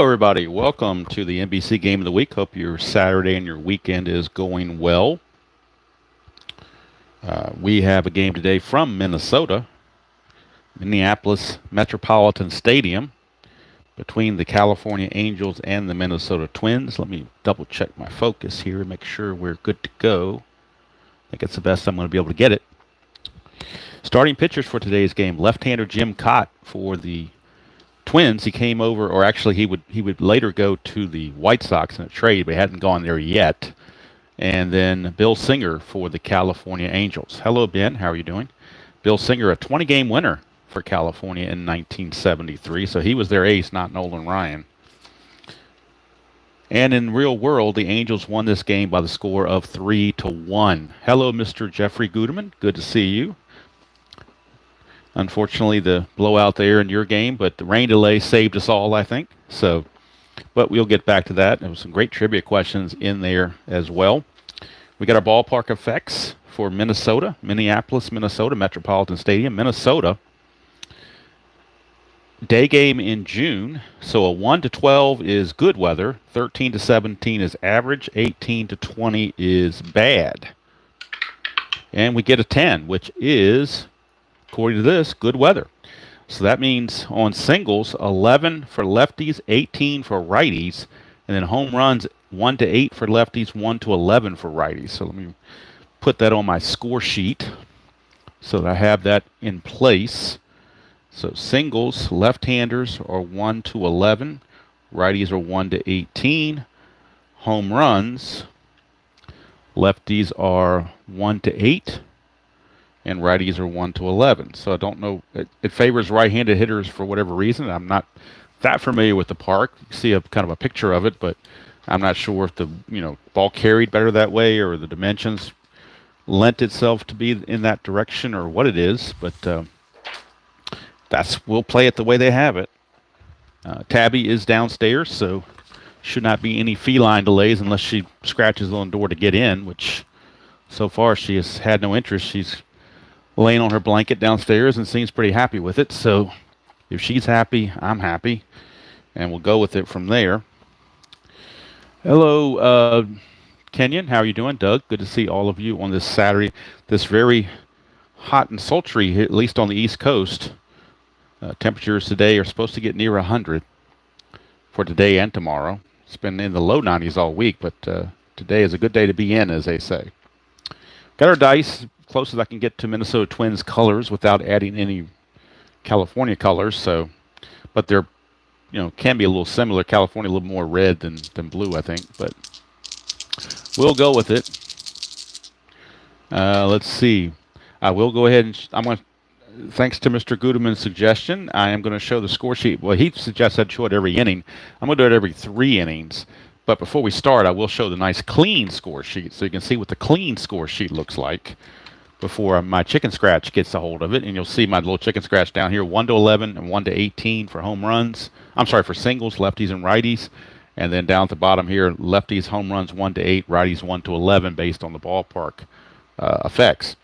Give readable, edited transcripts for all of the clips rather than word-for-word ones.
Hello, everybody. Welcome to the NBC Game of the Week. Hope your Saturday and your weekend is going well. We have a game today from Minnesota, Minneapolis Metropolitan Stadium, between the California Angels and the Minnesota Twins. Let me double check my focus here and make sure we're good to go. I think it's the best I'm going to be able to get it. Starting pitchers for today's game: left-hander Jim Kaat for the Twins. He came over, or actually he would later go to the White Sox in a trade, but he hadn't gone there yet. And then Bill Singer for the California Angels. Hello, Ben. How are you doing? Bill Singer, a 20-game winner for California in 1973, so he was their ace, not Nolan Ryan. And in real world, the Angels won this game by the score of 3-1. Hello, Mr. Jeffrey Guterman. Good to see you. Unfortunately, the blowout there in your game, but the rain delay saved us all, I think. So, but we'll get back to that. There was some great trivia questions in there as well. We got our ballpark effects for Minnesota, Minneapolis, Minnesota, Metropolitan Stadium, Minnesota. Day game in June, so a 1 to 12 is good weather, 13 to 17 is average, 18 to 20 is bad. And we get a 10, which is, according to this, good weather. So that means on singles, 11 for lefties, 18 for righties, and then home runs 1 to 8 for lefties, 1 to 11 for righties. So let me put that on my score sheet so that I have that in place. So singles, left-handers are 1 to 11, righties are 1 to 18, home runs, lefties are 1 to 8, and righties are 1 to 11. So I don't know. It favors right-handed hitters for whatever reason. I'm not that familiar with the park. You see a kind of a picture of it, but I'm not sure if the ball carried better that way or the dimensions lent itself to be in that direction or what it is. But we'll play it the way they have it. Tabby is downstairs, so should not be any feline delays unless she scratches on the door to get in, which so far she has had no interest. She's laying on her blanket downstairs and seems pretty happy with it. So if she's happy, I'm happy, and we'll go with it from there. Hello, Kenyon. How are you doing? Doug, good to see all of you on this Saturday. This very hot and sultry, at least on the East Coast. Temperatures today are supposed to get near 100 for today and tomorrow. It's been in the low 90s all week, but today is a good day to be in, as they say. Got our dice close as I can get to Minnesota Twins colors without adding any California colors. So, but they're, can be a little similar. California a little more red than blue, I think. But we'll go with it. Let's see. I will go ahead and thanks to Mr. Guterman's suggestion, I am going to show the score sheet. Well, he suggests I'd show it every inning. I'm going to do it every 3 innings. But before we start, I will show the nice clean score sheet so you can see what the clean score sheet looks like before my chicken scratch gets a hold of it. And you'll see my little chicken scratch down here, 1 to 11 and 1 to 18 for home runs. I'm sorry, for singles, lefties, and righties. And then down at the bottom here, lefties, home runs 1 to 8, righties 1 to 11 based on the ballpark effects.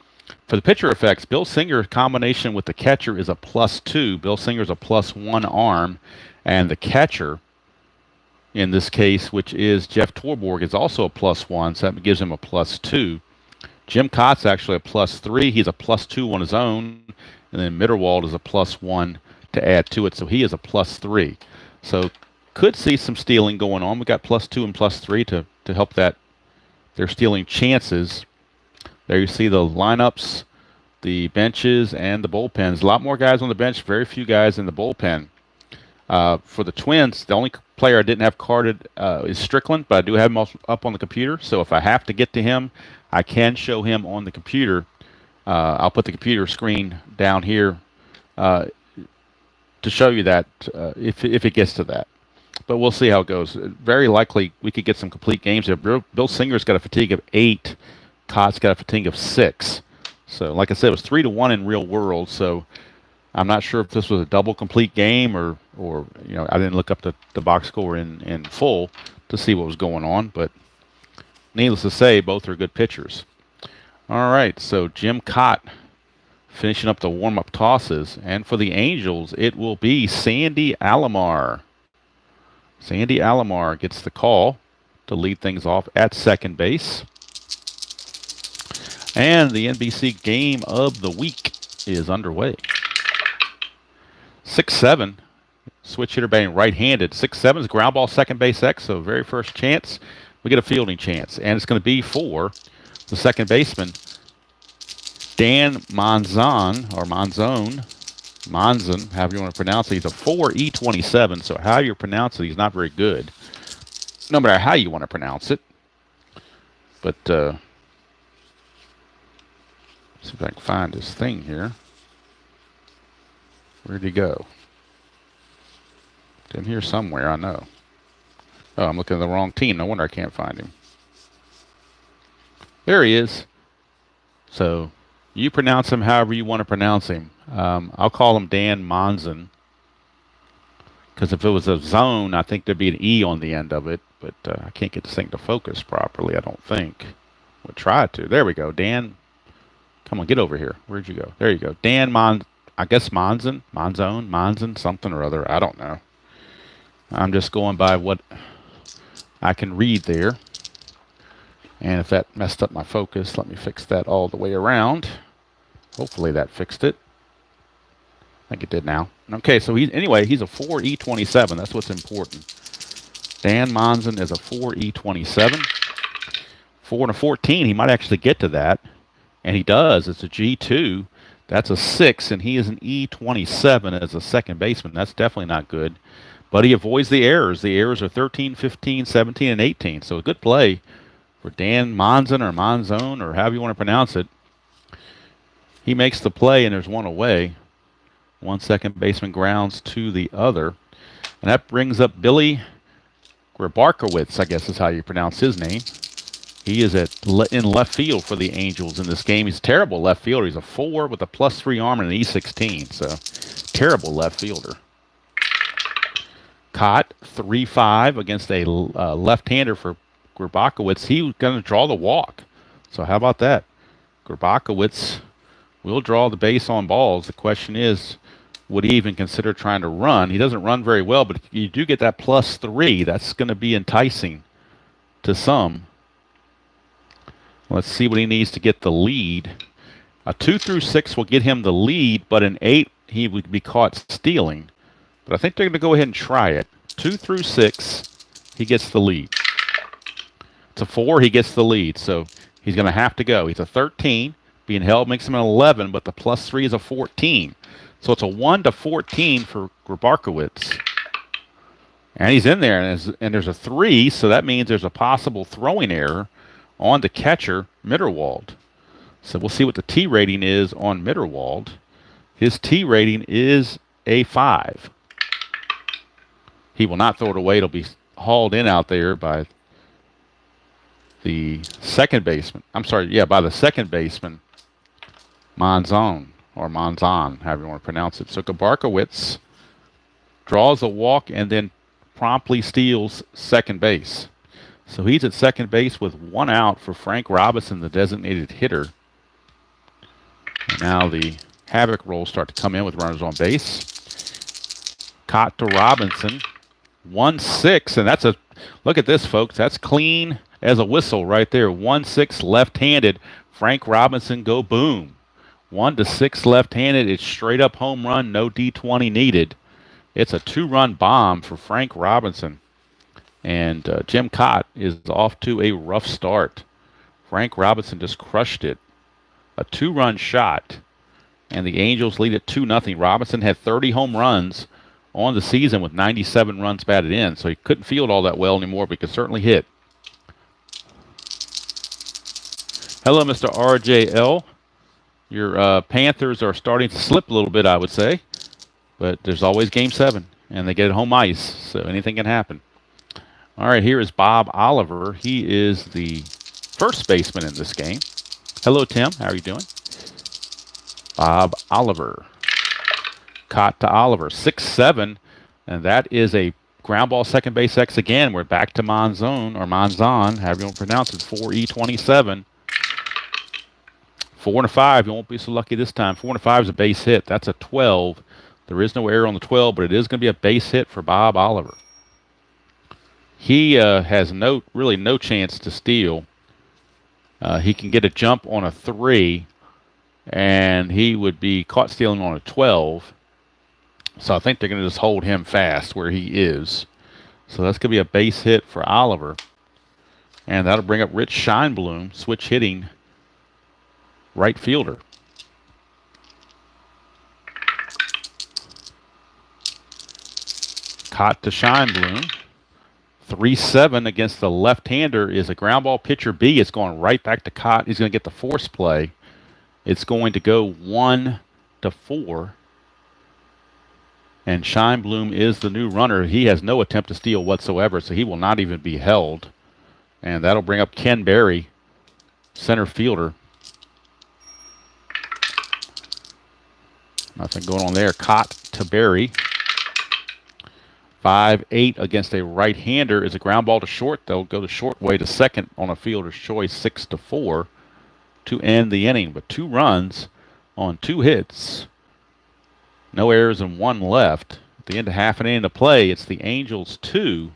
For the pitcher effects, Bill Singer combination with the catcher is a +2. Bill Singer's a +1 arm. And the catcher, in this case, which is Jeff Torborg, is also a +1, so that gives him a +2. Jim Kaat's actually a +3. He's a +2 on his own. And then Mitterwald is a +1 to add to it, so he is a +3. So could see some stealing going on. We got +2 and +3 to help that their stealing chances. There you see the lineups, the benches, and the bullpens. A lot more guys on the bench, very few guys in the bullpen. For the Twins, the only player I didn't have carded is Strickland, but I do have him up on the computer. So if I have to get to him, I can show him on the computer. I'll put the computer screen down here to show you that if it gets to that. But we'll see how it goes. Very likely we could get some complete games there. Bill Singer's got a fatigue of 8. Kaat's got a fatigue of 6. So like I said, it was 3-1 in real world. So I'm not sure if this was a double complete game or I didn't look up the box score in full to see what was going on. But needless to say, both are good pitchers. All right, so Jim Kaat finishing up the warm-up tosses. And for the Angels, it will be Sandy Alomar. Sandy Alomar gets the call to lead things off at second base. And the NBC game of the week is underway. 6-7. Switch hitter batting right-handed. 6-7 is ground ball second base X, so very first chance, we get a fielding chance. And it's going to be for the second baseman, Dan Monzon, or Monzon, however you want to pronounce it. He's a 4E27, so how you pronounce it, he's not very good. No matter how you want to pronounce it. But, see if I can find his thing here. Where'd he go? In here somewhere, I know. Oh, I'm looking at the wrong team. No wonder I can't find him. There he is. So, you pronounce him however you want to pronounce him. I'll call him Dan Monzon. Because if it was a zone, I think there'd be an E on the end of it. But I can't get this thing to focus properly, I don't think. We'll try to. There we go. Dan. Come on, get over here. Where'd you go? There you go. Dan I guess Monzon, something or other. I don't know. I'm just going by what I can read there. And if that messed up my focus, let me fix that all the way around. Hopefully that fixed it. I think it did now. Okay, so he's a 4E27. That's what's important. Dan Monzon is a 4E27. 4-14, he might actually get to that. And he does. It's a G2. That's a 6, and he is an E27 as a second baseman. That's definitely not good. But he avoids the errors. The errors are 13, 15, 17, and 18. So a good play for Dan Monzon or Monzon or however you want to pronounce it. He makes the play, and there's one away. One second baseman grounds to the other. And that brings up Billy Grabarkowitz, I guess is how you pronounce his name. He is in left field for the Angels in this game. He's a terrible left fielder. He's a 4 with a +3 arm and an E16. So, terrible left fielder. Kaat, 3-5 against a left-hander for Grabarkowitz. He was going to draw the walk. So, how about that? Grabarkowitz will draw the base on balls. The question is, would he even consider trying to run? He doesn't run very well, but you do get that +3. That's going to be enticing to some. Let's see what he needs to get the lead. A 2 through 6 will get him the lead, but an 8 he would be caught stealing. But I think they're going to go ahead and try it. 2 through 6, he gets the lead. It's a 4, he gets the lead. So he's going to have to go. He's a 13. Being held makes him an 11, but the +3 is a 14. So it's a 1-14 for Grabarkowitz. And he's in there, and there's a 3, so that means there's a possible throwing error on the catcher, Mitterwald. So we'll see what the T rating is on Mitterwald. His T rating is a 5. He will not throw it away. It'll be hauled in out there by the second baseman. By the second baseman, Monzon, or Monzon, however you want to pronounce it. So Grabarkowitz draws a walk and then promptly steals second base. So he's at second base with 1 out for Frank Robinson, the designated hitter. And now the havoc rolls start to come in with runners on base. Kaat to Robinson. 1-6, and that's a look at this, folks. That's clean as a whistle right there. 1-6 left-handed. Frank Robinson go boom. 1-6 left-handed. It's straight up home run. No D20 needed. It's a 2-run bomb for Frank Robinson. And Jim Kaat is off to a rough start. Frank Robinson just crushed it. A 2-run shot. And the Angels lead it 2-0. Robinson had 30 home runs on the season with 97 runs batted in. So he couldn't field all that well anymore, but he could certainly hit. Hello, Mr. RJL. Your Panthers are starting to slip a little bit, I would say. But there's always Game 7. And they get home ice. So anything can happen. All right, here is Bob Oliver. He is the first baseman in this game. Hello, Tim. How are you doing? Bob Oliver. Kaat to Oliver. 6-7. And that is a ground ball second base X again. We're back to Monzon, or Monzon, however you want to pronounce it. 4E27. 4-5. You won't be so lucky this time. 4-5 is a base hit. That's a 12. There is no error on the 12, but it is going to be a base hit for Bob Oliver. He has really no chance to steal. He can get a jump on a 3, and he would be caught stealing on a 12. So I think they're going to just hold him fast where he is. So that's going to be a base hit for Oliver. And that'll bring up Rich Scheinblum, switch hitting right fielder. Kaat to Scheinblum. 3-7 against the left-hander is a ground ball. Pitcher B. It's going right back to Kaat. He's going to get the force play. It's going to go 1-4. And Scheinblum is the new runner. He has no attempt to steal whatsoever, so he will not even be held. And that'll bring up Ken Berry, center fielder. Nothing going on there. Kaat to Berry. 5-8 against a right-hander is a ground ball to short. They'll go the short way to second on a fielder's choice, 6-4 to end the inning. But 2 runs on 2 hits. No errors and 1 left. At the end of half an inning to play, it's the Angels 2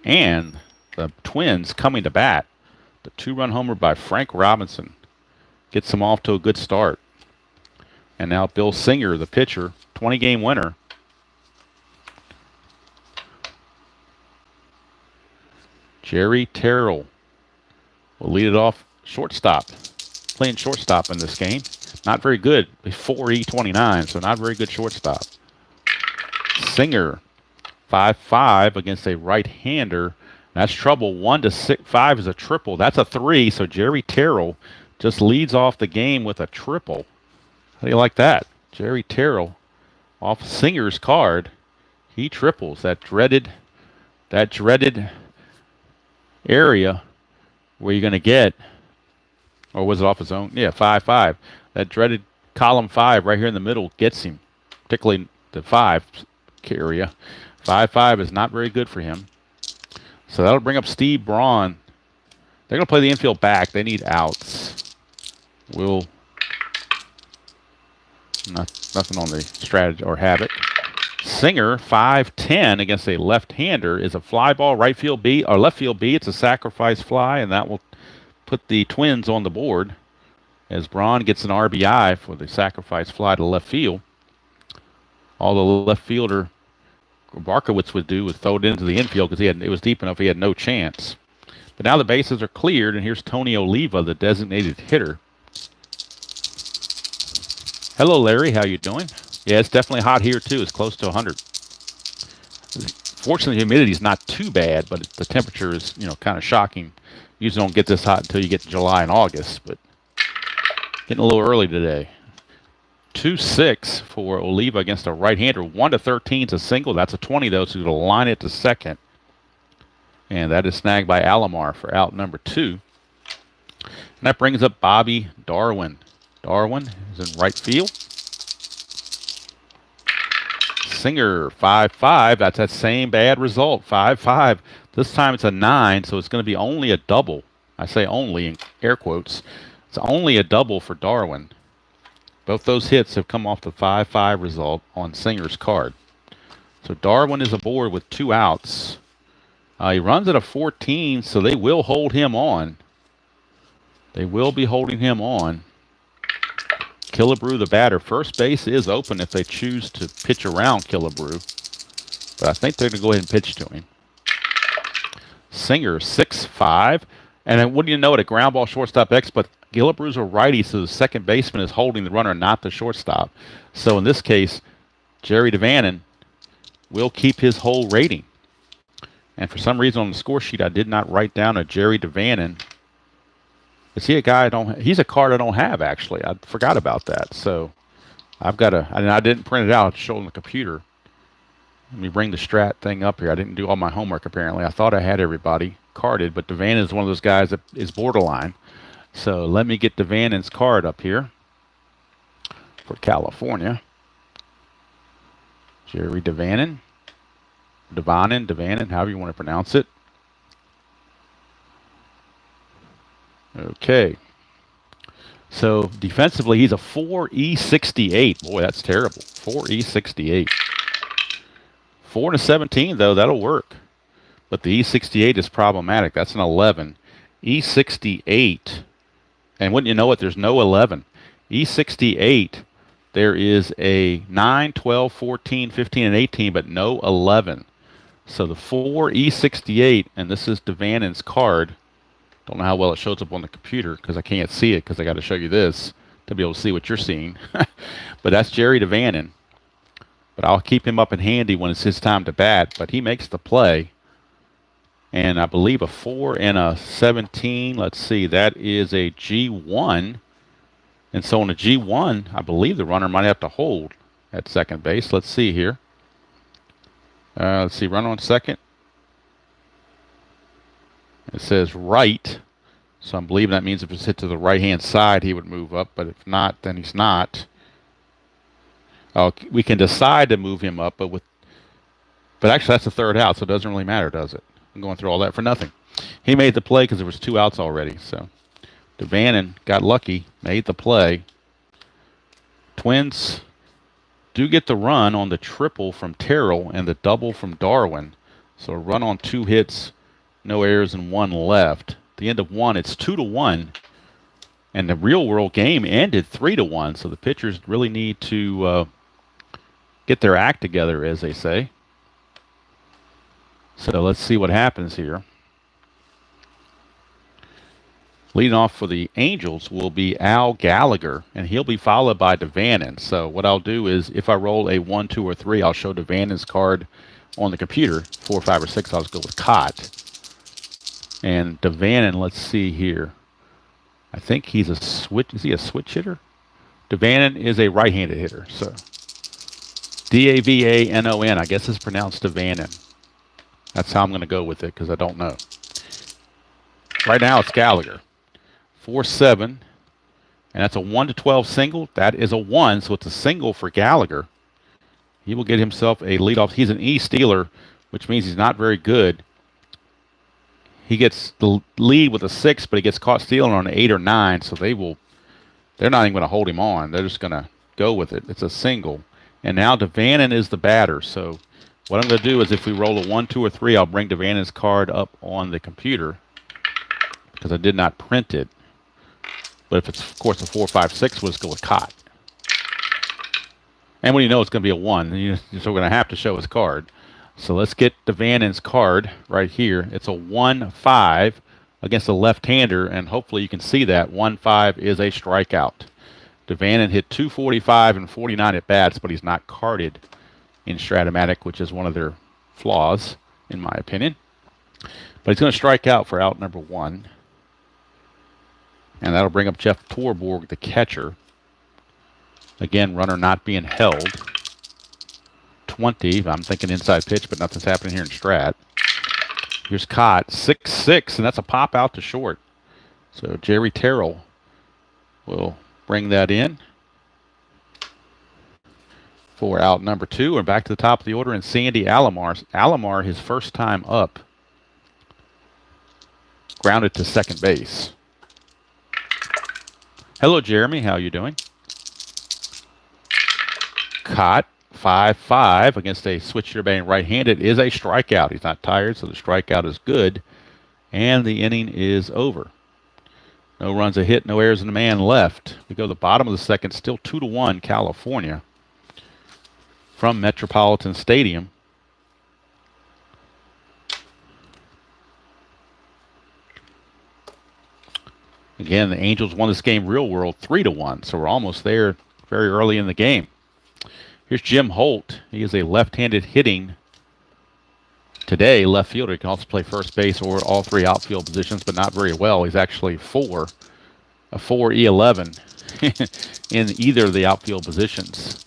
and the Twins coming to bat. The 2-run homer by Frank Robinson gets them off to a good start. And now Bill Singer, the pitcher, 20-game winner. Jerry Terrell will lead it off shortstop. Playing shortstop in this game. Not very good. 4.29, so not very good shortstop. Singer, 5-5 against a right-hander. That's trouble. 1-5 is a triple. That's a 3, so Jerry Terrell just leads off the game with a triple. How do you like that? Jerry Terrell off Singer's card. He triples that dreaded area where you're going to get, or was it off his own? Yeah, 5-5. That dreaded column 5 right here in the middle gets him, particularly the 5 area. 5-5 is not very good for him. So that'll bring up Steve Braun. They're going to play the infield back. They need outs. Nothing on the strategy or habit. Singer, 5-10 against a left-hander is a fly ball, right field B, or left field B. It's a sacrifice fly, and that will put the Twins on the board as Braun gets an RBI for the sacrifice fly to left field. All the left fielder Barkowitz would do was throw it into the infield because it was deep enough he had no chance. But now the bases are cleared, and here's Tony Oliva, the designated hitter. Hello, Larry. How you doing? Yeah, it's definitely hot here, too. It's close to 100. Fortunately, the humidity is not too bad, but the temperature is, kind of shocking. Usually don't get this hot until you get to July and August, but getting a little early today. 2-6 for Oliva against a right-hander. 1-13 is a single. That's a 20, though, so he'll line it to second. And that is snagged by Alomar for out number 2. And that brings up Bobby Darwin. Darwin is in right field. Singer, 5-5. That's that same bad result, 5-5. This time it's a 9, so it's going to be only a double. I say only in air quotes. It's only a double for Darwin. Both those hits have come off the 5-5 result on Singer's card. So Darwin is aboard with 2 outs. He runs at a 14, so they will hold him on. They will be holding him on. Killebrew, the batter. First base is open if they choose to pitch around Killebrew. But I think they're going to go ahead and pitch to him. Singer, 6-5. And then wouldn't you know it, a ground ball shortstop X, but Killebrew's a righty, so the second baseman is holding the runner, not the shortstop. So in this case, Jerry DeVannen will keep his whole rating. And for some reason on the score sheet, I did not write down a Jerry DeVannen. Is he a guy he's a card I don't have, actually. I forgot about that. So I've got and I didn't print it out to show on the computer. Let me bring the Strat thing up here. I didn't do all my homework, apparently. I thought I had everybody carded, but DeVannen is one of those guys that is borderline. So let me get DeVannen's card up here for California. Jerry DeVannen. DeVannen, however you want to pronounce it. Okay. So defensively, he's a 4.68. Boy, that's terrible. 4.68. 4-17, though, that'll work. but the E68 is problematic. That's an 11. E68, and wouldn't you know it, there's no 11. E68, there is a 9, 12, 14, 15, and 18, but no 11. So the 4 E68, and this is Devanen's card. Don't know how well it shows up on the computer because I can't see it because I got to show you this to be able to see what you're seeing. But that's Jerry Devanen. But I'll keep him up and handy when it's his time to bat. But he makes the play. And I believe a 4 and a 17. Let's see. That is a G1. And so on a G1, I believe the runner might have to hold at second base. Let's see here. Let's see. Run on second. It says right. So I'm believing that means if it's hit to the right-hand side, he would move up. But if not, then he's not. Oh, we can decide to move him up, but actually that's the third out, so it doesn't really matter, does it? I'm going through all that for nothing. He made the play because there was 2 outs already. So Devanen got lucky, made the play. Twins do get the run on the triple from Terrell and the double from Darwin. So a run on 2 hits, no errors, and 1 left. At the end of 1, it's 2-1. And the real world game ended 3-1. So the pitchers really need to get their act together, as they say. So let's see what happens here. Leading off for the Angels will be Al Gallagher, and he'll be followed by Devanen. So what I'll do is, if I roll a 1, 2, or 3, I'll show Devanen's card on the computer. 4, 5, or 6, I'll just go with Kaat. And Devanen, let's see here. I think he's a switch. Is he a switch hitter? Devanen is a right-handed hitter. So Davanon. I guess it's pronounced Devanen. That's how I'm going to go with it because I don't know. Right now it's Gallagher. 4-7. And that's a 1-12 single. That is a 1, so it's a single for Gallagher. He will get himself a leadoff. He's an E-stealer, which means he's not very good. He gets the lead with a 6, but he gets caught stealing on an 8 or 9, so they're not even going to hold him on. They're just going to go with it. It's a single. And now Devanen is the batter. So what I'm going to do is if we roll a 1, 2, or 3, I'll bring Devanen's card up on the computer because I did not print it. But if it's, of course, a 4, 5, 6, we'll just go with Kaat. And when you know it's going to be a 1, you're still going to have to show his card. So let's get Devanen's card right here. It's a 1-5 against a left-hander, and hopefully you can see that. 1-5 is a strikeout. Devanen hit 245 and 49 at bats, but he's not carded in Strat-O-Matic, which is one of their flaws, in my opinion. But he's going to strike out for out number 1. And that'll bring up Jeff Torborg, the catcher. Again, runner not being held. 20. I'm thinking inside pitch, but nothing's happening here in Strat. Here's Kaat, 6-6, and that's a pop out to short. So Jerry Terrell will bring that in for out number 2. And back to the top of the order, and Sandy Alomar. Alomar, his first time up, grounded to second base. Hello, Jeremy. How are you doing? Kaat, 5-5 against a switch hitter batting right-handed is a strikeout. He's not tired, so the strikeout is good. And the inning is over. No runs, a hit, no errors, and a man left. We go to the bottom of the second, still 2-1 California from Metropolitan Stadium. Again, the Angels won this game real world 3-1, so we're almost there very early in the game. Here's Jim Holt. He is a left-handed hitting today left fielder. He can also play first base or all 3 outfield positions, but not very well. He's actually a 4 E11 in either of the outfield positions.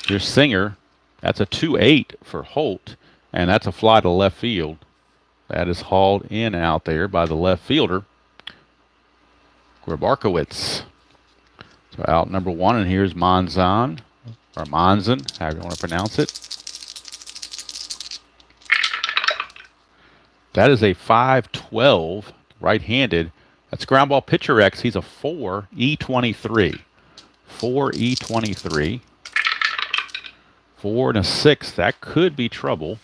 Here's Singer. That's a 2-8 for Holt, and that's a fly to left field. That is hauled in out there by the left fielder, Grabarkowitz. So out number 1, and here's Monzon, or Monzon, however you want to pronounce it. That is a 5-12 right-handed. That's ground ball pitcher X. He's a 4 E23. 4 E23. 4 and a 6. That could be trouble.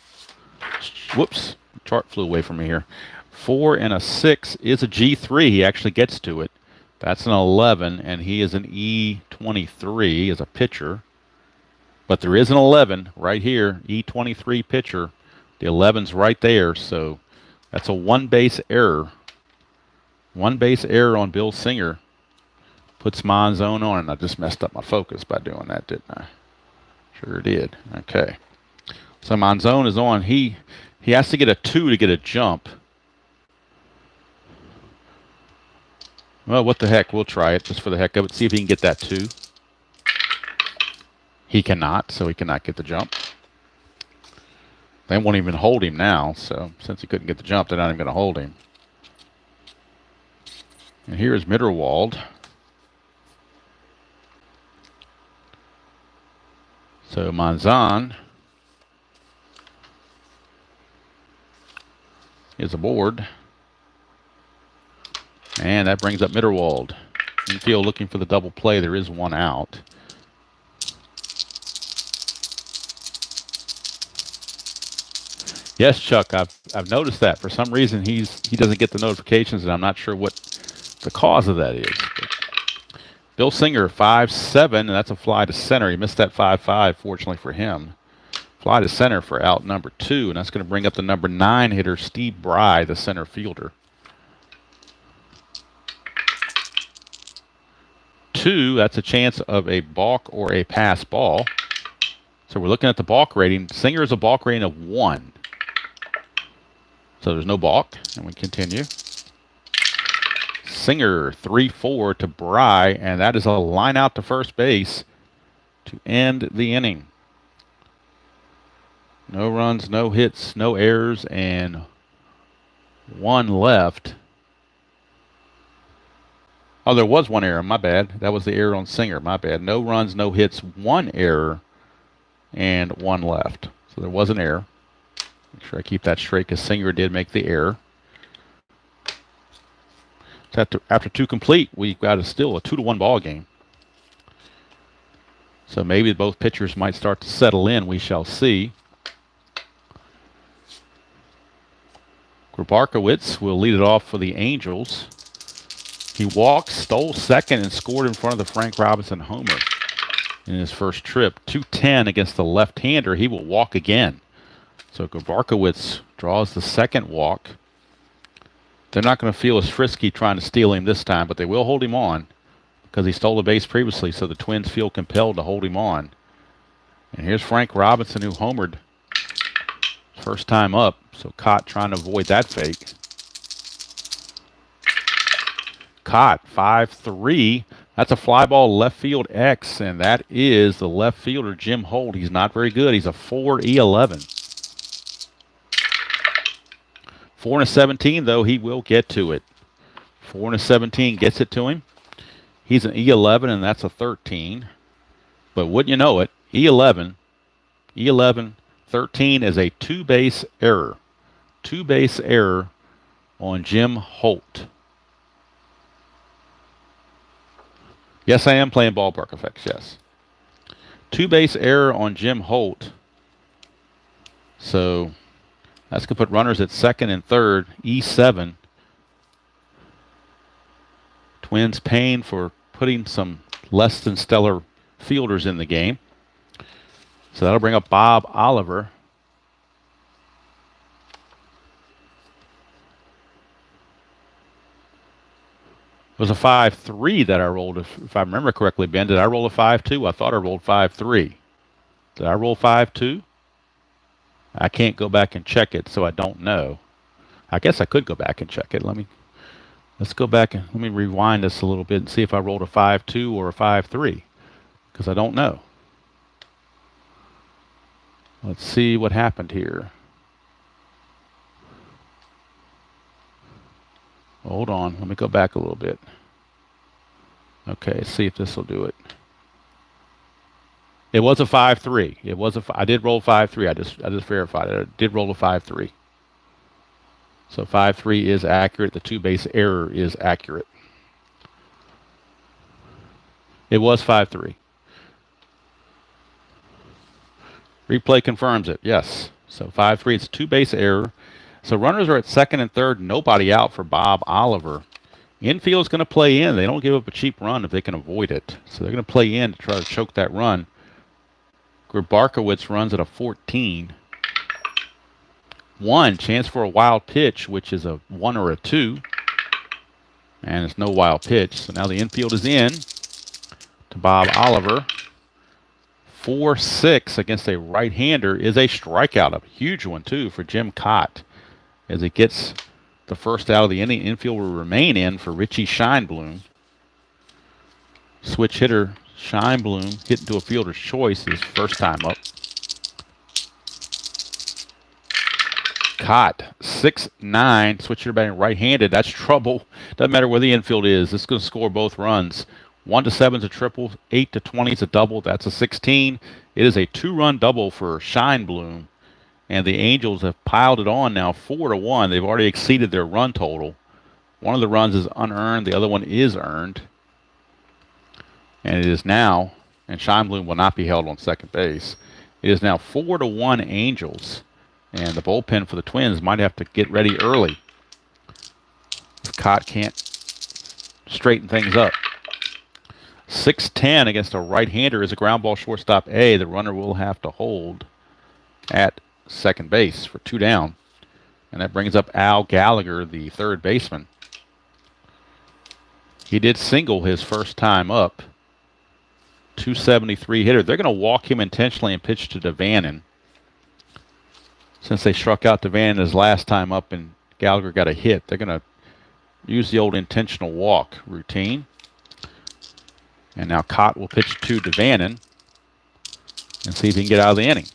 Whoops. Chart flew away from me here. 4 and a 6 is a G3. He actually gets to it. That's an 11, and he is an E23 as a pitcher. But there is an 11 right here, E23 pitcher. The 11's right there, so that's a one-base error. One-base error on Bill Singer. Puts Monzon on, and I just messed up my focus by doing that, didn't I? Sure did. Okay. So Monzon is on. He has to get a 2 to get a jump. Well, what the heck? We'll try it just for the heck of it. See if he can get that 2. He cannot, so he cannot get the jump. They won't even hold him now, so since he couldn't get the jump, they're not even going to hold him. And here is Mitterwald. So Monzon is aboard. And that brings up Mitterwald. Infield looking for the double play. There is one out. Yes, Chuck, I've noticed that. For some reason, he doesn't get the notifications, and I'm not sure what the cause of that is. But Bill Singer, 5-7, and that's a fly to center. He missed that 5-5, fortunately for him. Fly to center for out number 2, and that's going to bring up the number 9 hitter, Steve Bry, the center fielder. 2, that's a chance of a balk or a pass ball. So we're looking at the balk rating. Singer is a balk rating of 1. So there's no balk, and we continue. Singer, 3-4 to Bry, and that is a line out to first base to end the inning. No runs, no hits, no errors, and 1 left. Oh, there was 1 error. My bad. That was the error on Singer. My bad. No runs, no hits, 1 error, and 1 left. So there was an error. Make sure I keep that straight because Singer did make the error. So after 2 complete, we've got still a 2-1 ball game. So maybe both pitchers might start to settle in. We shall see. Grabarkowitz will lead it off for the Angels. He walked, stole second, and scored in front of the Frank Robinson homer in his first trip. 2-10 against the left-hander. He will walk again. So Grabarkowitz draws the second walk. They're not going to feel as frisky trying to steal him this time, but they will hold him on because he stole a base previously, so the Twins feel compelled to hold him on. And here's Frank Robinson, who homered first time up, so Kaat trying to avoid that fake. Kaat, 5-3. That's a fly ball left field X, and that is the left fielder, Jim Holt. He's not very good. He's a 4-E11. 4 and a 17, though, he will get to it. 4 and a 17 gets it to him. He's an E11, and that's a 13. But wouldn't you know it, E11, 13 is a 2-base error. 2-base error on Jim Holt. Yes, I am playing ballpark effects, yes. 2-base error on Jim Holt. So that's going to put runners at second and third, E7. Twins paying for putting some less than stellar fielders in the game. So that'll bring up Bob Oliver. It was a 5-3 that I rolled, if I remember correctly, Ben. Did I roll a 5-2? I thought I rolled 5-3. Did I roll 5-2? I can't go back and check it, so I don't know. I guess I could go back and check it. Let's go back and let me rewind this a little bit and see if I rolled a 5-2 or a 5-3, because I don't know. Let's see what happened here. Hold on, let me go back a little bit. Okay, see if this will do it. It was a 5-3. It was I did roll 5-3. I just verified it. I did roll a 5-3. So 5-3 is accurate. The 2-base error is accurate. It was 5-3. Replay confirms it. Yes. So 5-3. It's a two-base error. So runners are at second and third. Nobody out for Bob Oliver. Infield's going to play in. They don't give up a cheap run if they can avoid it. So they're going to play in to try to choke that run. Grabarkowitz runs at a 14. 1, chance for a wild pitch, which is a 1 or a 2. And it's no wild pitch. So now the infield is in to Bob Oliver. 4-6 against a right-hander is a strikeout. A huge one, too, for Jim Kaat. As he gets the first out of the inning, infield will remain in for Richie Scheinblum. Switch hitter Scheinblum hit into a fielder's choice his first time up. Kaat, 6'9", switch hitter batting right-handed. That's trouble. Doesn't matter where the infield is. This is going to score both runs. 1-7 is a triple. 8-20 is a double. That's a 16. It is a 2-run double for Scheinblum. And the Angels have piled it on now 4-1. They've already exceeded their run total. One of the runs is unearned. The other one is earned. And it is now, and Scheinblum will not be held on second base. It is now 4-1 Angels. And the bullpen for the Twins might have to get ready early if Kaat can't straighten things up. 6-10 against a right-hander is a ground ball shortstop A. The runner will have to hold at second base for 2 down. And that brings up Al Gallagher, the third baseman. He did single his first time up. 273 hitter. They're going to walk him intentionally and pitch to Devannon. Since they struck out Devannon his last time up and Gallagher got a hit, they're going to use the old intentional walk routine. And now Kaat will pitch to Devannon and see if he can get out of the inning.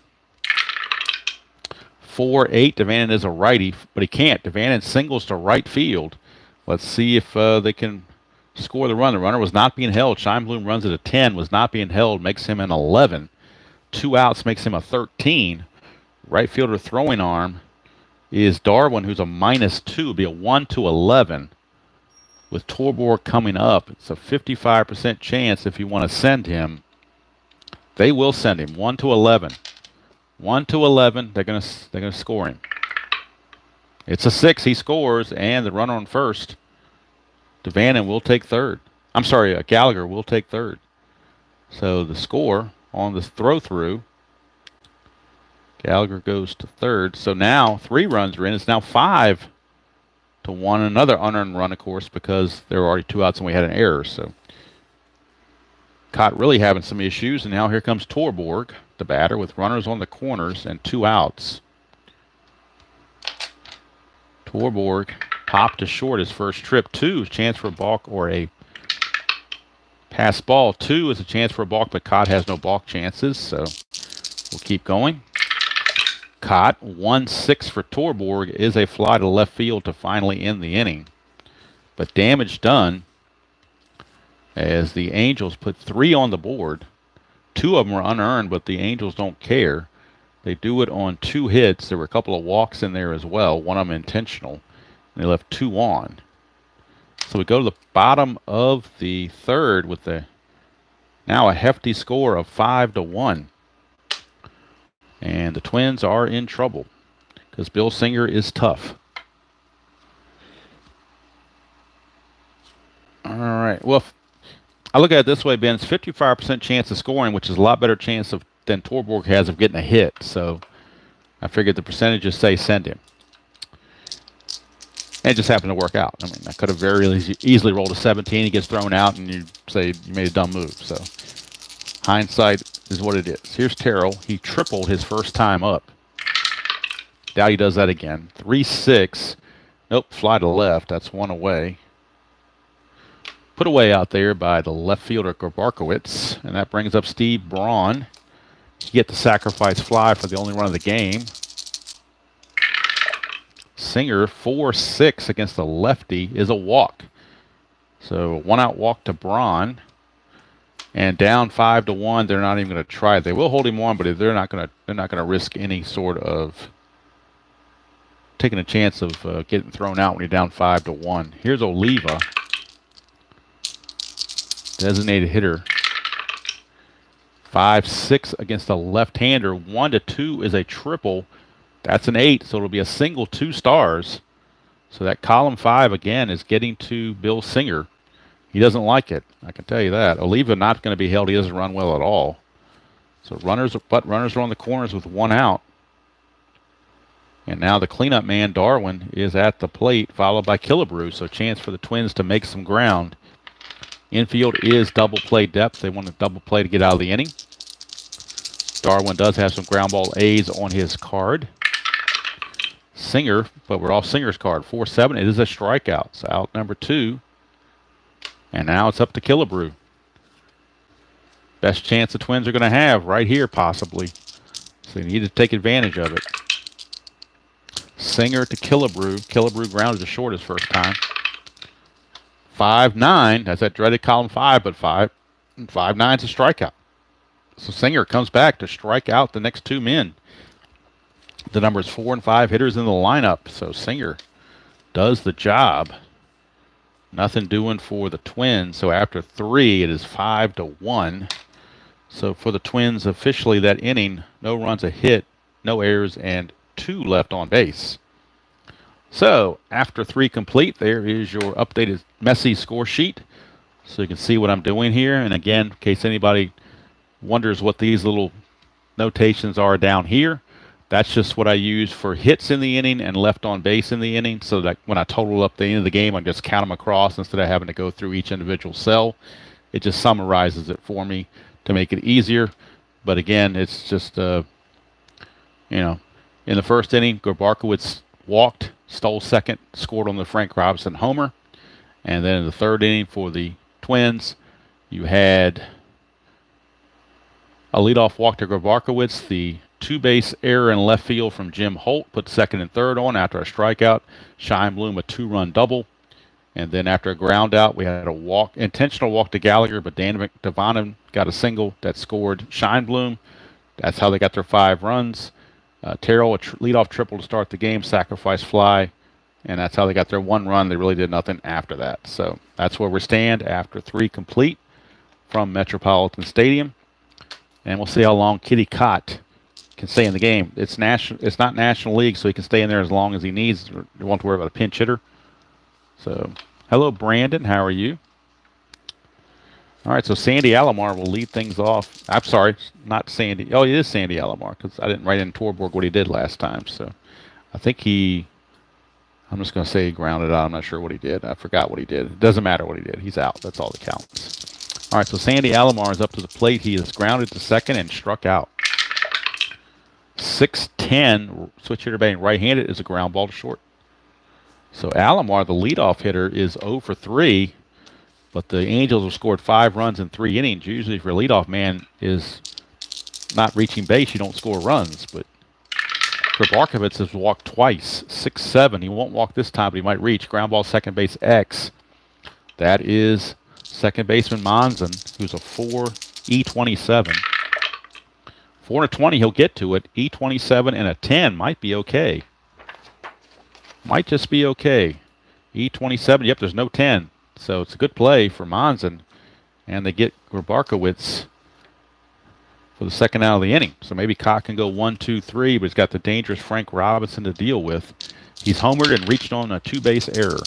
4-8. Devannon is a righty, but he can't. Devannon singles to right field. Let's see if they can score the run. The runner was not being held. Scheinblum runs at a 10, was not being held, makes him an 11. 2 outs makes him a 13. Right fielder throwing arm is Darwin, who's a -2. It'll be a 1-11. With Torborg coming up, it's a 55% chance if you want to send him. They will send him 1-11. 1-11. They're gonna score him. It's a 6. He scores, and the runner on first. Devannon will take third. I'm sorry, Gallagher will take third. So the score on this throw through. Gallagher goes to third. So now 3 runs are in. It's now 5-1. Another unearned run, of course, because there were already 2 outs and we had an error. So Kaat really having some issues. And now here comes Torborg, the batter, with runners on the corners and 2 outs. Torborg popped to short his first trip. 2 is a chance for a balk or a pass ball. 2 is a chance for a balk, but Kaat has no balk chances. So we'll keep going. Kaat, 1-6 for Torborg, is a fly to left field to finally end the inning. But damage done as the Angels put 3 on the board. 2 of them were unearned, but the Angels don't care. They do it on 2 hits. There were a couple of walks in there as well, one of them intentional. And they left 2 on. So we go to the bottom of the third with now a hefty score of 5-1. And the Twins are in trouble because Bill Singer is tough. All right. Well, I look at it this way, Ben. It's 55% chance of scoring, which is a lot better chance than Torborg has of getting a hit. So I figured the percentages say send him. And it just happened to work out. I mean, I could have very easily rolled a 17. He gets thrown out, and you say you made a dumb move. So hindsight is what it is. Here's Terrell. He tripled his first time up. Doubt he does that again. 3-6. Nope, fly to left. That's 1 away. Put away out there by the left fielder, Grabarkowitz. And that brings up Steve Braun. He gets the sacrifice fly for the only run of the game. Singer, 4-6 against the lefty, is a walk. So 1-out walk to Braun. And down 5-1, they're not even going to try it. They will hold him on, but they're not going to risk any sort of taking a chance of getting thrown out when you're down 5-1. Here's Oliva, designated hitter 5-6 against a left-hander. 1-2 is a triple. That's an 8, so it'll be a single 2 stars. So that column 5 again is getting to Bill Singer. He doesn't like it, I can tell you that. Oliva not going to be held. He doesn't run well at all. So runners are on the corners with 1 out. And now the cleanup man, Darwin, is at the plate, followed by Killebrew. So chance for the Twins to make some ground. Infield is double play depth. They want to double play to get out of the inning. Darwin does have some ground ball A's on his card. Singer, but we're off Singer's card. 4-7. It is a strikeout. So out number 2. And now it's up to Killebrew. Best chance the Twins are going to have right here, possibly. So you need to take advantage of it. Singer to Killebrew. Killebrew grounded to short his first time. 5-9. That's that dreaded column 5, but 5-9 is a strikeout. So Singer comes back to strike out the next 2 men. The numbers 4 and 5 hitters in the lineup. So Singer does the job. Nothing doing for the Twins. So after 3, it is 5-1. So for the Twins, officially that inning, no runs, a hit, no errors, and 2 left on base. So after 3 complete, there is your updated Messi score sheet. So you can see what I'm doing here. And again, in case anybody wonders what these little notations are down here, that's just what I use for hits in the inning and left on base in the inning, so that when I total up the end of the game, I just count them across instead of having to go through each individual cell. It just summarizes it for me to make it easier. But again, it's just, in the first inning, Gorbarkowitz walked, stole second, scored on the Frank Robinson homer. And then in the third inning for the Twins, you had a leadoff walk to Gorbarkowitz, the 2-base error in left field from Jim Holt, put second and third on after a strikeout. Scheinblum a 2-run double. And then after a ground out, we had a intentional walk to Gallagher, but Devannen got a single that scored Scheinblum. That's how they got their 5 runs. Terrell, a leadoff triple to start the game, sacrifice fly, and that's how they got their 1 run. They really did nothing after that. So that's where we stand after 3 complete from Metropolitan Stadium. And we'll see how long Kitty Kaat can stay in the game. It's not National League, so he can stay in there as long as he needs. You won't have to worry about a pinch hitter. So, hello, Brandon. How are you? All right, so Sandy Alomar will lead things off. I'm sorry, not Sandy. Oh, it is Sandy Alomar, because I didn't write in Torborg what he did last time. So, I think I'm just going to say he grounded out. I'm not sure what he did. I forgot what he did. It doesn't matter what he did. He's out. That's all that counts. All right, so Sandy Alomar is up to the plate. He is grounded to second and struck out. 6-10, switch hitter batting right-handed, is a ground ball to short. So Alomar, the leadoff hitter, is 0 for 3, but the Angels have scored 5 runs in 3 innings. Usually if your leadoff man is not reaching base, you don't score runs, but Gorbarkowitz has walked twice, 6-7. He won't walk this time, but he might reach. Ground ball, second base, X. That is second baseman Monson, who's a 4 E27. 4-20, he'll get to it. E27 and a 10 might be okay. Might just be okay. E27, yep, there's no 10. So it's a good play for Monson. And they get Gorbarkowitz for the second out of the inning. So maybe Kaat can go 1-2-3, but he's got the dangerous Frank Robinson to deal with. He's homered and reached on a 2-base error.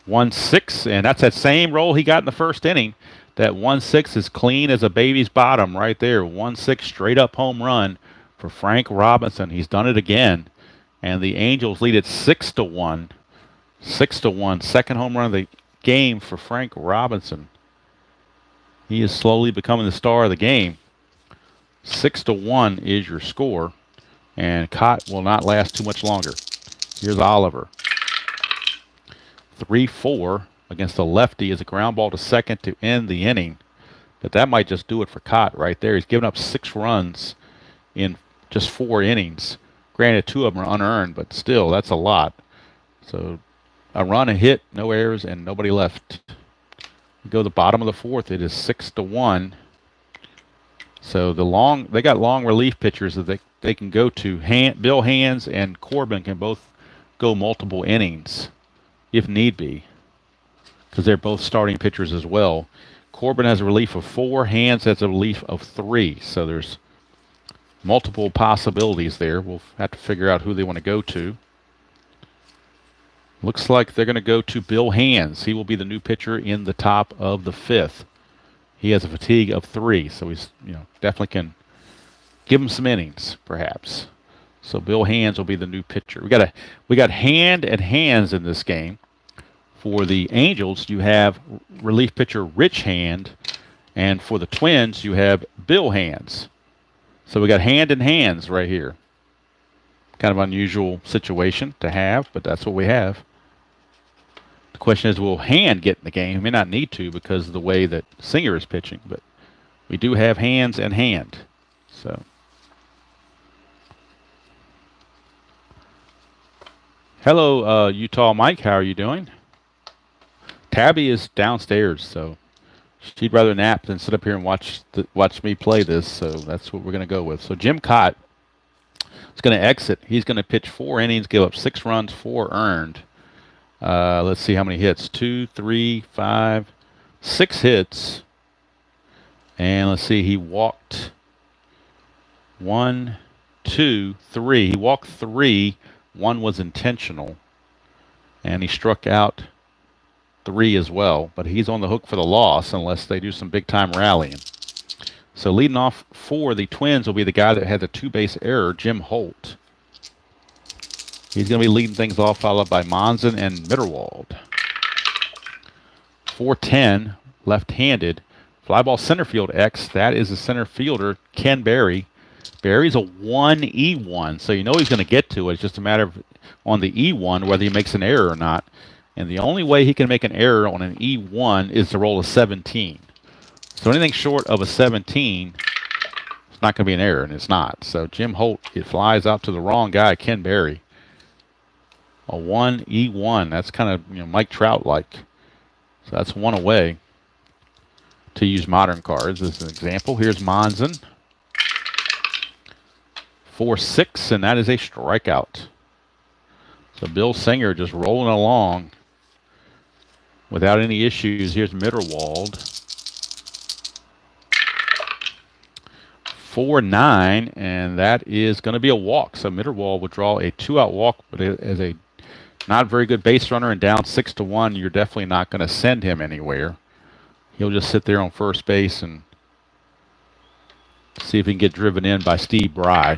1-6, and that's that same roll he got in the first inning. That 1-6 is clean as a baby's bottom right there. 1-6 straight up home run for Frank Robinson. He's done it again. And the Angels lead it 6-1. 6-1. Second home run of the game for Frank Robinson. He is slowly becoming the star of the game. 6-1 is your score. And Kaat will not last too much longer. Here's Oliver. 3-4 against the lefty is a ground ball to second to end the inning. But that might just do it for Kaat right there. He's given up 6 runs in just 4 innings. Granted, 2 of them are unearned, but still, that's a lot. So a run, a hit, no errors, and nobody left. You go to the bottom of the 4th, it is 6-1. So they got long relief pitchers that they can go to. Bill Hands and Corbin can both go multiple innings if need be, because they're both starting pitchers as well. Corbin has a relief of 4. Hands has a relief of 3. So there's multiple possibilities there. We'll have to figure out who they want to go to. Looks like they're going to go to Bill Hands. He will be the new pitcher in the top of the 5th. He has a fatigue of 3, so he's definitely can give him some innings, perhaps. So Bill Hands will be the new pitcher. We got Hand and Hands in this game. For the Angels, you have relief pitcher Rich Hand, and for the Twins, you have Bill Hands. So we got Hand and Hands right here. Kind of unusual situation to have, but that's what we have. The question is, will Hand get in the game? He may not need to because of the way that Singer is pitching, but we do have Hands and Hand. So, hello, Utah Mike. How are you doing? Tabby is downstairs, so she'd rather nap than sit up here and watch me play this. So that's what we're going to go with. So Jim Kaat is going to exit. He's going to pitch 4 innings, give up 6 runs, 4 earned. Let's see how many hits. 2, 3, 5, 6 hits. And let's see, he walked 1, 2, 3. He walked 3. 1 was intentional. And he struck out 3 as well. But he's on the hook for the loss unless they do some big-time rallying. So leading off for the Twins will be the guy that had the 2-base error, Jim Holt. He's going to be leading things off, followed by Monson and Mitterwald. 4-10, left-handed. Fly ball center field X. That is the center fielder, Ken Berry. Berry's a 1E1, so you know he's going to get to it. It's just a matter of on the E1 whether he makes an error or not. And the only way he can make an error on an E1 is to roll a 17. So anything short of a 17, it's not going to be an error, and it's not. So Jim Holt, it flies out to the wrong guy, Ken Berry. A 1E1. That's kind of Mike Trout-like. So that's 1 away, to use modern cards as an example. Here's Monson. 4-6, and that is a strikeout. So Bill Singer just rolling along without any issues. Here's Mitterwald. 4-9, and that is going to be a walk. So Mitterwald would draw a 2-out walk, but as a not very good base runner and down 6-1, you're definitely not going to send him anywhere. He'll just sit there on first base and see if he can get driven in by Steve Bry.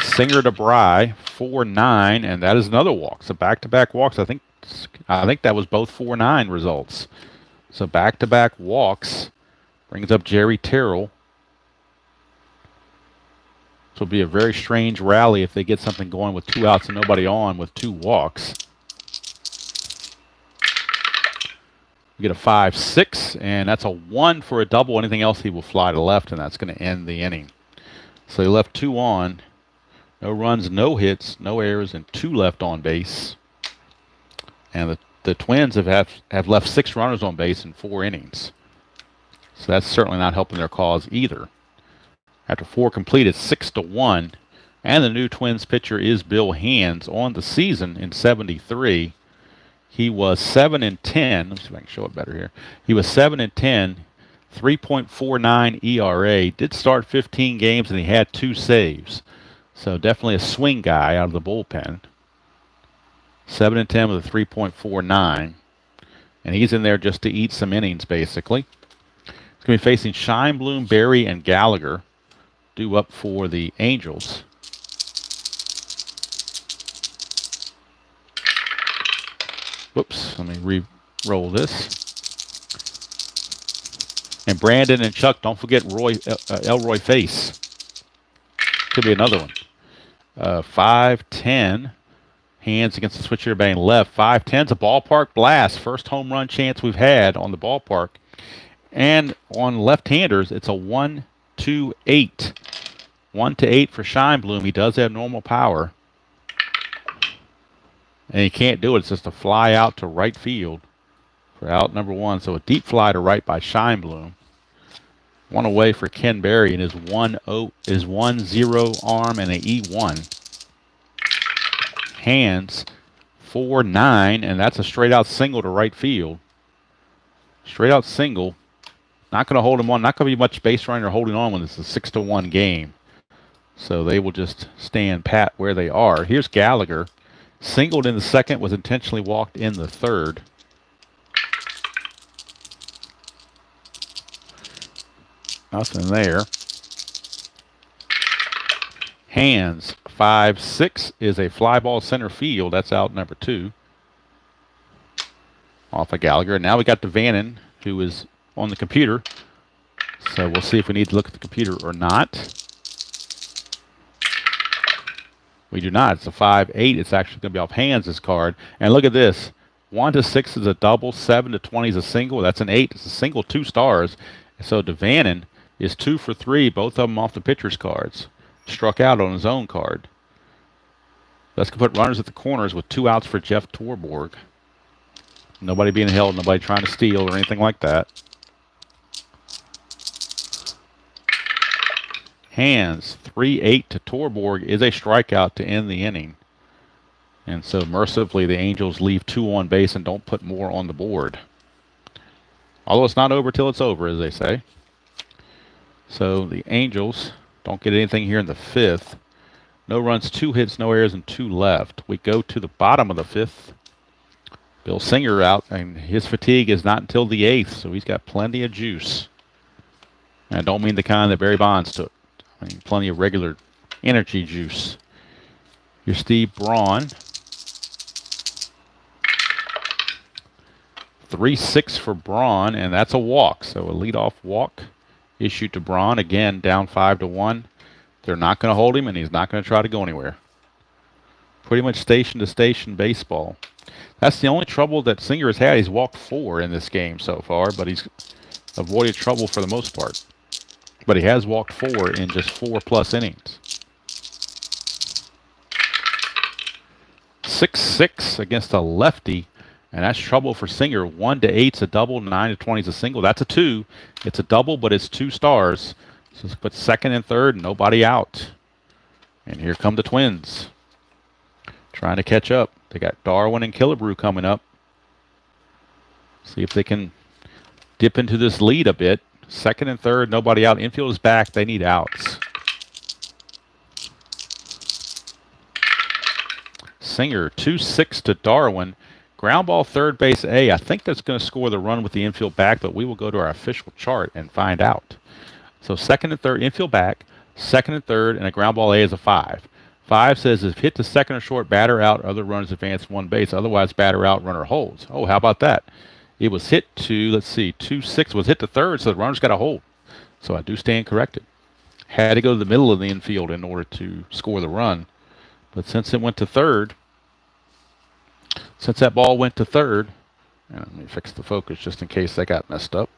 Singer to Bry, 4-9, and that is another walk. So back-to-back walks. I think that was both 4-9 results. So back-to-back walks brings up Jerry Terrell. This will be a very strange rally if they get something going with 2 outs and nobody on with 2 walks. We get a 5-6, and that's a 1 for a double. Anything else, he will fly to left, and that's going to end the inning. So he left 2 on. No runs, no hits, no errors, and 2 left on base. And the Twins have left 6 runners on base in 4 innings. So that's certainly not helping their cause either. After 4 completed, 6-1. And the new Twins pitcher is Bill Hands. On the season in 73, he was 7-10. Let me see if I can show it better here. He was 7-10, 3.49 ERA. Did start 15 games, and he had 2 saves. So definitely a swing guy out of the bullpen. 7-10 with a 3.49. And he's in there just to eat some innings, basically. He's going to be facing Scheinblum, Berry, and Gallagher. Due up for the Angels. Whoops, let me re-roll this. And Brandon and Chuck, don't forget Elroy Face. Could be another one. 5-10. Hands against the switch hitter batting left. 5-10's a ballpark blast. First home run chance we've had on the ballpark. And on left-handers, it's a 1-2-8. 1-8 for Scheinblum. He does have normal power. And he can't do it. It's just a fly out to right field for out number 1. So a deep fly to right by Scheinblum. 1 away for Ken Berry and his 1-0 arm and an E1. Hands 4-9, and that's a straight out single to right field. Straight out single. Not going to hold him on. Not going to be much base running or holding on when it's a 6-1 game. So they will just stand pat where they are. Here's Gallagher. Singled in the second, was intentionally walked in the third. Nothing there. Hands 5-6 is a fly ball center field. That's out number 2. Off of Gallagher. And now we got Devannon, who is on the computer. So we'll see if we need to look at the computer or not. We do not. It's a 5-8. It's actually going to be off hands, this card. And look at this. 1-6 is a double. 7-20 is a single. That's an 8. It's a single, 2 stars. So Devannon is 2 for 3, both of them off the pitcher's cards. Struck out on his own card. Let's go put runners at the corners with 2 outs for Jeff Torborg. Nobody being held, nobody trying to steal or anything like that. Hands 3-8 to Torborg is a strikeout to end the inning. And so mercifully the Angels leave 2 on base and don't put more on the board. Although it's not over till it's over, as they say. So the Angels don't get anything here in the 5th. No runs, 2 hits, no errors, and 2 left. We go to the bottom of the 5th. Bill Singer out, and his fatigue is not until the 8th, so he's got plenty of juice. And I don't mean the kind that Barry Bonds took. I mean plenty of regular energy juice. Here's Steve Braun. 3-6 for Braun, and that's a walk. So a leadoff walk issued to Braun. Again, down 5-1. They're not going to hold him, and he's not going to try to go anywhere. Pretty much station-to-station baseball. That's the only trouble that Singer has had. He's walked 4 in this game so far, but he's avoided trouble for the most part. But he has walked 4 in just 4+ innings. 6-6 against a lefty, and that's trouble for Singer. 1-8's a double, 9-20's a single. That's a 2. It's a double, but it's 2 stars. So let's put second and third, nobody out. And here come the Twins. Trying to catch up. They got Darwin and Killebrew coming up. See if they can dip into this lead a bit. Second and third, nobody out. Infield is back. They need outs. Singer, 2-6 to Darwin. Ground ball, third base A. I think that's going to score the run with the infield back, but we will go to our official chart and find out. So second and third, infield back. Second and third, and a ground ball A is a 5. 5 says if hit to second or short, batter out, other runners advance 1 base. Otherwise, batter out, runner holds. Oh, how about that? It was hit to, let's see, 2-6 was hit to third, so the runner's got to hold. So I do stand corrected. Had to go to the middle of the infield in order to score the run. But since it went to third, since that ball went to third, and let me fix the focus just in case that got messed up.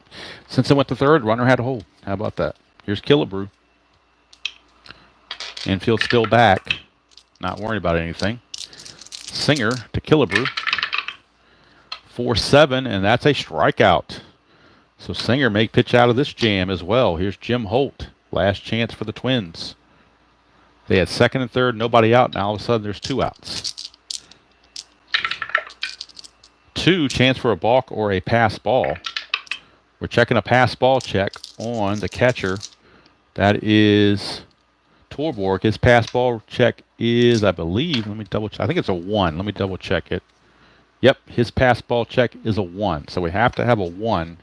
Since it went to third, runner had to hold. How about that? Here's Killebrew. Infield still back. Not worried about anything. Singer to Killebrew. 4-7, and that's a strikeout. So Singer may pitch out of this jam as well. Here's Jim Holt. Last chance for the Twins. They had second and third, nobody out. Now all of a sudden there's 2 outs. 2, chance for a balk or a pass ball. We're checking a pass ball check on the catcher. That is Torborg. His pass ball check is, I believe, let me double check. I think it's a 1. Let me double check it. Yep, his pass ball check is a 1. So we have to have a 1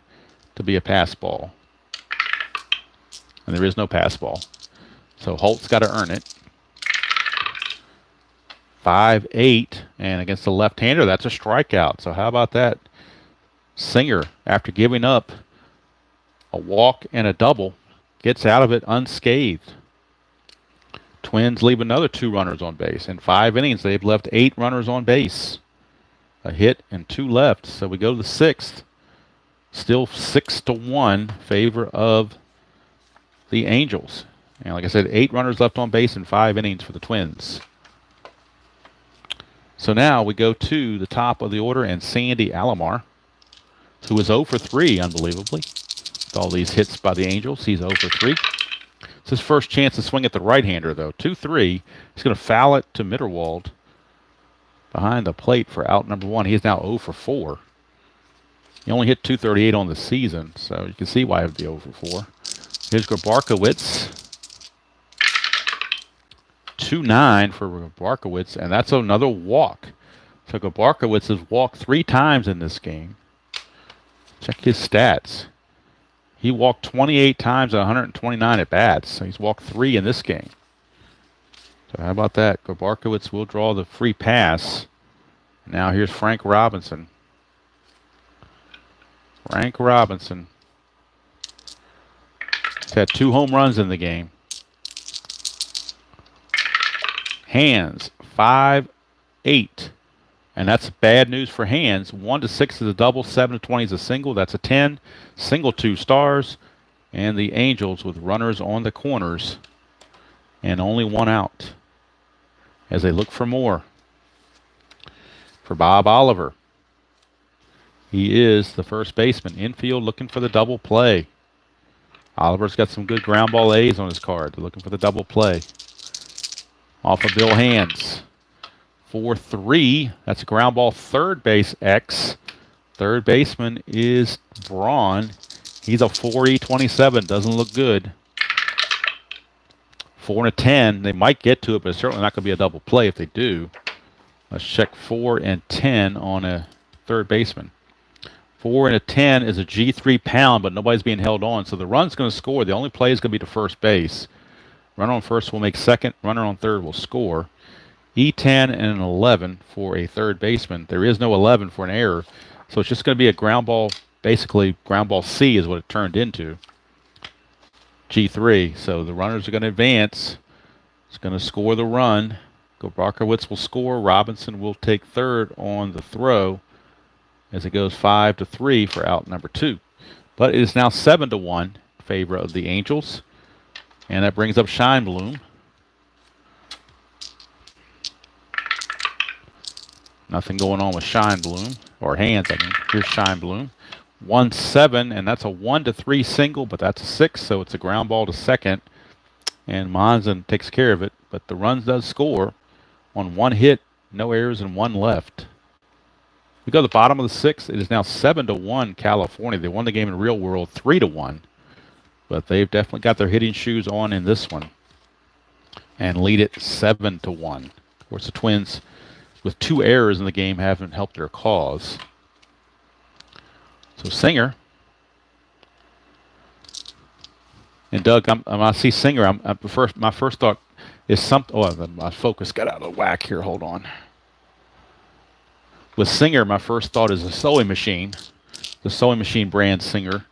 to be a pass ball. And there is no pass ball. So Holt's got to earn it. 5-8, and against the left-hander, that's a strikeout. So how about that? Singer, after giving up a walk and a double, gets out of it unscathed. Twins leave another 2 runners on base. In 5 innings, they've left 8 runners on base. A hit and 2 left. So we go to the 6th. Still 6-1 favor of the Angels. And like I said, 8 runners left on base in 5 innings for the Twins. So now we go to the top of the order, and Sandy Alomar, who is 0 for 3, unbelievably. With all these hits by the Angels, he's 0 for 3. It's his first chance to swing at the right-hander, though. 2-3. He's going to foul it to Mitterwald. behind the plate for out number 1. He is now 0 for 4. He only hit 238 on the season, so you can see why it would be 0 for 4. Here's Grabarkowitz. 2-9 for Grabarkowitz, and that's another walk. So Grabarkowitz has walked 3 times in this game. Check his stats. He walked 28 times at 129 at bats, so he's walked 3 in this game. So how about that? Grabarkowitz will draw the free pass. Now here's Frank Robinson. Frank Robinson. He's had 2 home runs in the game. Hands 5-8, and that's bad news for Hands. 1-6 is a double, 7-20 is a single. That's a 10. Single 2 stars, and the Angels with runners on the corners and only 1 out as they look for more. For Bob Oliver, he is the first baseman. Infield looking for the double play. Oliver's got some good ground ball A's on his card. They're looking for the double play. Off of Bill Hands. 4-3. That's a ground ball, third base X. Third baseman is Braun. He's a 4.27. Doesn't look good. 4-10. They might get to it, but it's certainly not going to be a double play if they do. Let's check 4-10 on a third baseman. 4-10 is a G3 pound, but nobody's being held on, so the run's going to score. The only play is going to be to first base. Runner on first will make second. Runner on third will score. E10 and an 11 for a third baseman. There is no 11 for an error, so it's just going to be a ground ball. Basically, ground ball C is what it turned into. G3. So the runners are going to advance. It's going to score the run. Grabarkowitz will score. Robinson will take third on the throw as it goes 5-3 for out number 2. But it is now 7-1 in favor of the Angels. And that brings up Scheinblum. Nothing going on with Scheinblum, or Hands, I mean. Here's Scheinblum. 1-7, and that's a 1-3 single, but that's a 6, so it's a ground ball to second. And Monson takes care of it, but the runs does score on 1 hit, no errors, and 1 left. We go to the bottom of the 6th. It is now 7-1 California. They won the game in real world 3-1. But they've definitely got their hitting shoes on in this one and lead it 7-1. Of course, the Twins, with 2 errors in the game, haven't helped their cause. So Singer. And Doug, I see Singer. My first thought is something. Oh, my focus got out of whack here. Hold on. With Singer, my first thought is a sewing machine, the sewing machine brand Singer.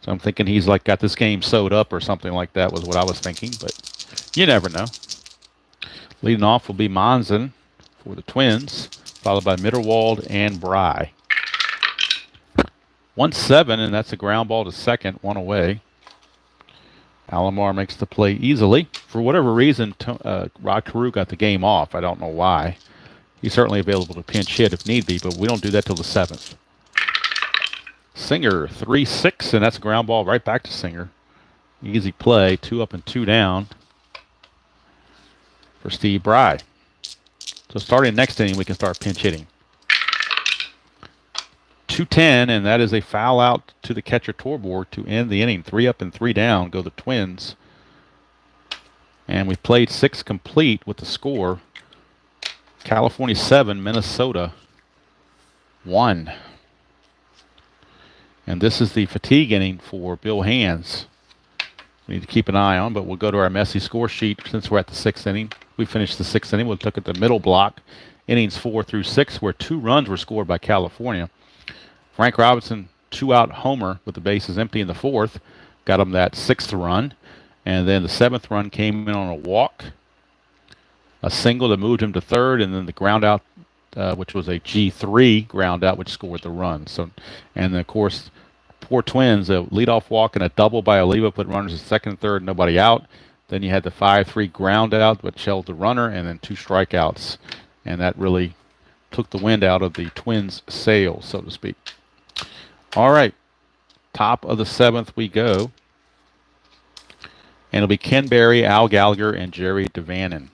So I'm thinking he's like got this game sewed up or something like that was what I was thinking, but you never know. Leading off will be Monson for the Twins, followed by Mitterwald and Bry. 1-7, and that's a ground ball to second, 1 away. Alomar makes the play easily. For whatever reason, Rod Carew got the game off. I don't know why. He's certainly available to pinch hit if need be, but we don't do that till the 7th. Singer, 3-6, and that's a ground ball right back to Singer. Easy play, 2 up and 2 down for Steve Bry. So starting next inning, we can start pinch hitting. 2-10, and that is a foul out to the catcher Torborg to end the inning. 3 up and 3 down go the Twins. And we've played 6 complete with the score. California 7, Minnesota 1. And this is the fatigue inning for Bill Hands. We need to keep an eye on, but we'll go to our messy score sheet since we're at the 6th inning. We finished the 6th inning. We'll look at the middle block, innings 4 through 6, where 2 runs were scored by California. Frank Robinson, 2-out homer with the bases empty in the 4th, got him that 6th run. And then the 7th run came in on a walk, a single that moved him to 3rd, and then the ground out, which was a G3 ground out, which scored the run. So, and then, of course, poor Twins, a leadoff walk and a double by Oliva put runners at 2nd and 3rd, nobody out. Then you had the 5-3 ground out, which held the runner, and then 2 strikeouts. And that really took the wind out of the Twins' sails, so to speak. All right, top of the 7th we go. And it'll be Ken Berry, Al Gallagher, and Jerry DeVannen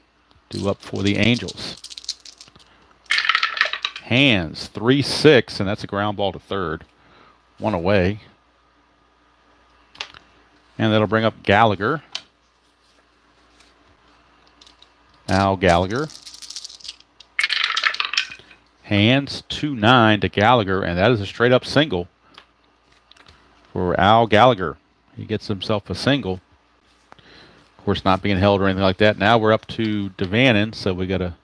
due up for the Angels. Hands 3-6, and that's a ground ball to third. One away. And that'll bring up Gallagher. Al Gallagher. Hands 2-9 to Gallagher, and that is a straight up single for Al Gallagher. He gets himself a single. Of course, not being held or anything like that. Now we're up to Devannon, so we got to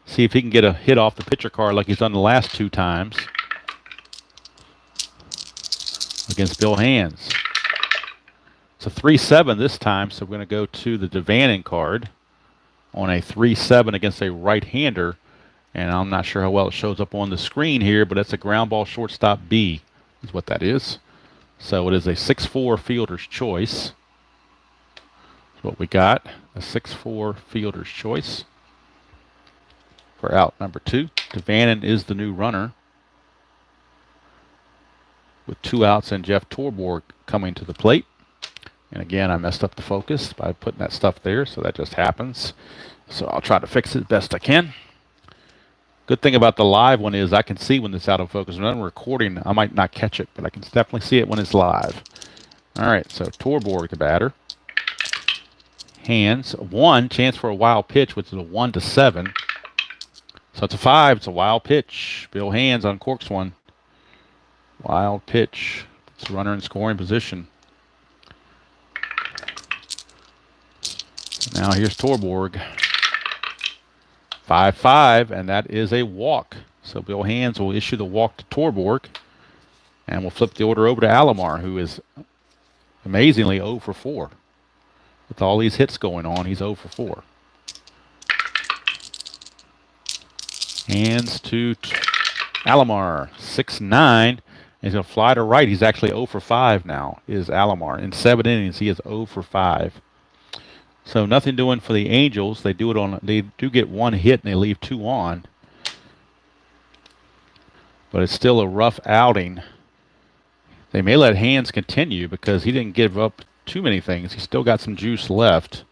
see if he can get a hit off the pitcher card like he's done the last 2 times against Bill Hands. It's a 3-7 this time, so we're going to go to the Devannon card on a 3-7 against a right-hander. And I'm not sure how well it shows up on the screen here, but it's a ground ball shortstop B is what that is. So it is a 6-4 fielder's choice. That's what we got, a 6-4 fielder's choice for out number 2. Devannon is the new runner with 2 outs and Jeff Torborg coming to the plate. And again, I messed up the focus by putting that stuff there, so that just happens. So I'll try to fix it best I can. Good thing about the live one is I can see when it's out of focus. When I'm recording, I might not catch it, but I can definitely see it when it's live. All right, so Torborg, the batter. Hands 1, chance for a wild pitch, which is a 1-7. So it's a 5. It's a wild pitch. Bill Hands uncorks one. Wild pitch. It's a runner in scoring position. Now here's Torborg. 5-5, and that is a walk. So Bill Hands will issue the walk to Torborg, and we'll flip the order over to Alomar, who is amazingly 0 for 4. With all these hits going on, he's 0 for 4. Hands to Alomar, 6-9. He's going to fly to right. He's actually 0 for 5 now, is Alomar. In 7 innings, he is 0 for 5. So nothing doing for the Angels. They do get 1 hit and they leave 2 on. But it's still a rough outing. They may let Hands continue because he didn't give up too many things. He's still got some juice left.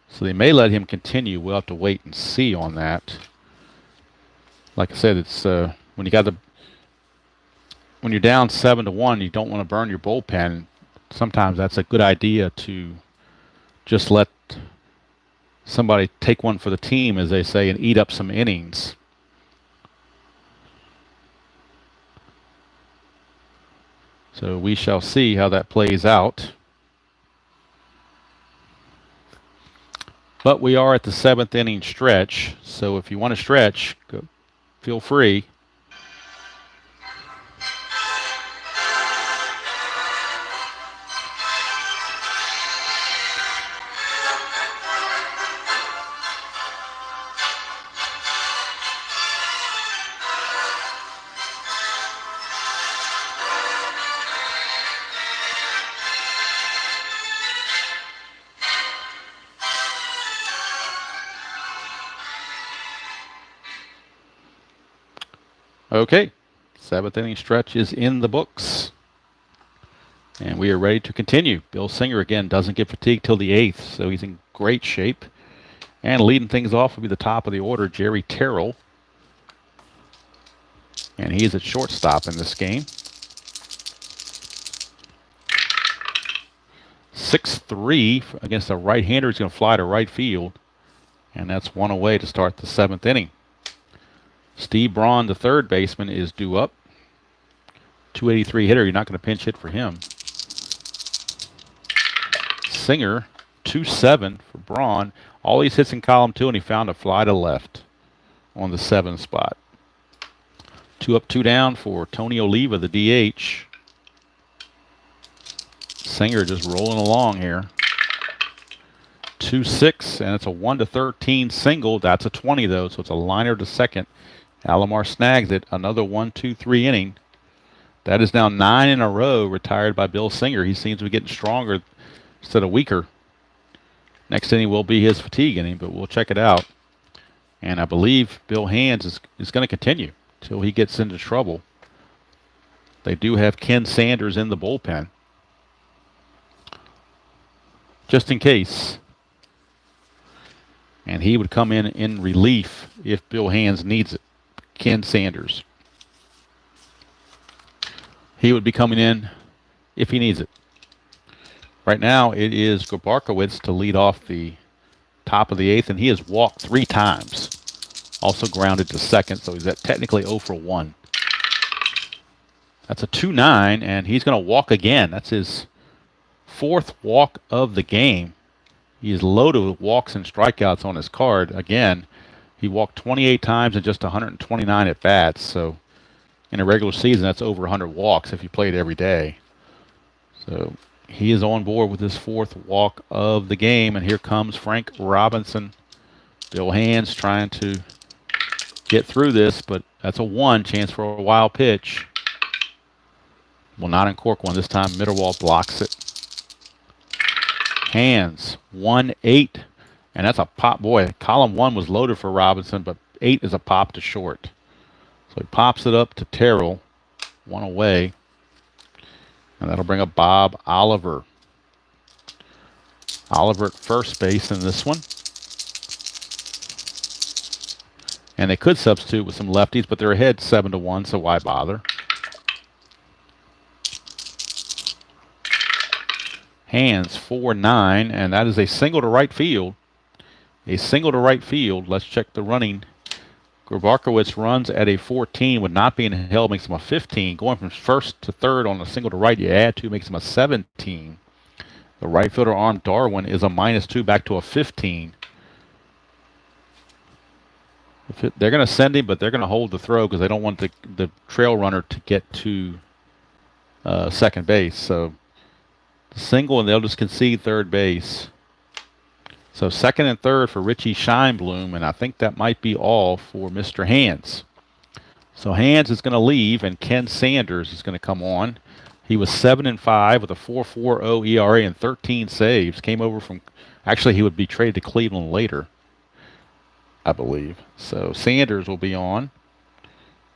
So they may let him continue. We'll have to wait and see on that. Like I said, it's when you're down 7-1, you don't want to burn your bullpen. Sometimes that's a good idea to just let somebody take one for the team, as they say, and eat up some innings. So we shall see how that plays out. But we are at the 7th inning stretch, so if you want to stretch, feel free. Okay, 7th inning stretch is in the books. And we are ready to continue. Bill Singer, again, doesn't get fatigued till the 8th, so he's in great shape. And leading things off will be the top of the order, Jerry Terrell. And he is at shortstop in this game. 6-3 against a right-hander. He's going to fly to right field. And that's 1 away to start the 7th inning. Steve Braun, the third baseman, is due up. 283 hitter. You're not going to pinch hit for him. Singer, 2-7 for Braun. All these hits in column 2, and he found a fly to left on the 7 spot. 2 up, 2 down for Tony Oliva, the DH. Singer just rolling along here. 2-6, and it's a 1-13 single. That's a 20, though, so it's a liner to second. Alomar snags it. Another 1-2-3 inning. That is now 9 in a row retired by Bill Singer. He seems to be getting stronger instead of weaker. Next inning will be his fatigue inning, but we'll check it out. And I believe Bill Hands is going to continue until he gets into trouble. They do have Ken Sanders in the bullpen, just in case. And he would come in relief if Bill Hands needs it. Ken Sanders. He would be coming in if he needs it. Right now, it is Grabarkowitz to lead off the top of the 8th, and he has walked 3 times. Also grounded to second, so he's at technically 0 for 1. That's a 2-9, and he's going to walk again. That's his 4th walk of the game. He is loaded with walks and strikeouts on his card. Again, he walked 28 times in just 129 at bats. So in a regular season, that's over 100 walks if you played every day. So he is on board with his 4th walk of the game. And here comes Frank Robinson. Bill Hands trying to get through this, but that's a 1 chance for a wild pitch. Will not uncork one this time. Mitterwald blocks it. Hands 1-8, and that's a pop. Boy, column 1 was loaded for Robinson, but 8 is a pop to short. So he pops it up to Terrell, 1 away, and that'll bring up Bob Oliver. Oliver at first base in this one. And they could substitute with some lefties, but they're ahead 7-1, so why bother? Hands 4-9, and that is a single to right field. A single to right field. Let's check the running. Grabarkowitz runs at a 14 with not being held, makes him a 15. Going from first to third on a single to right, you add 2, makes him a 17. The right fielder arm Darwin is a -2 back to a 15. They're going to send him, but they're going to hold the throw because they don't want the trail runner to get to second base. So single, and they'll just concede third base. So second and third for Richie Scheinblum, and I think that might be all for Mr. Hands. So Hands is going to leave, and Ken Sanders is going to come on. He was 7-5 with a 4.40 ERA and 13 saves. Came over from, actually he would be traded to Cleveland later, I believe. So Sanders will be on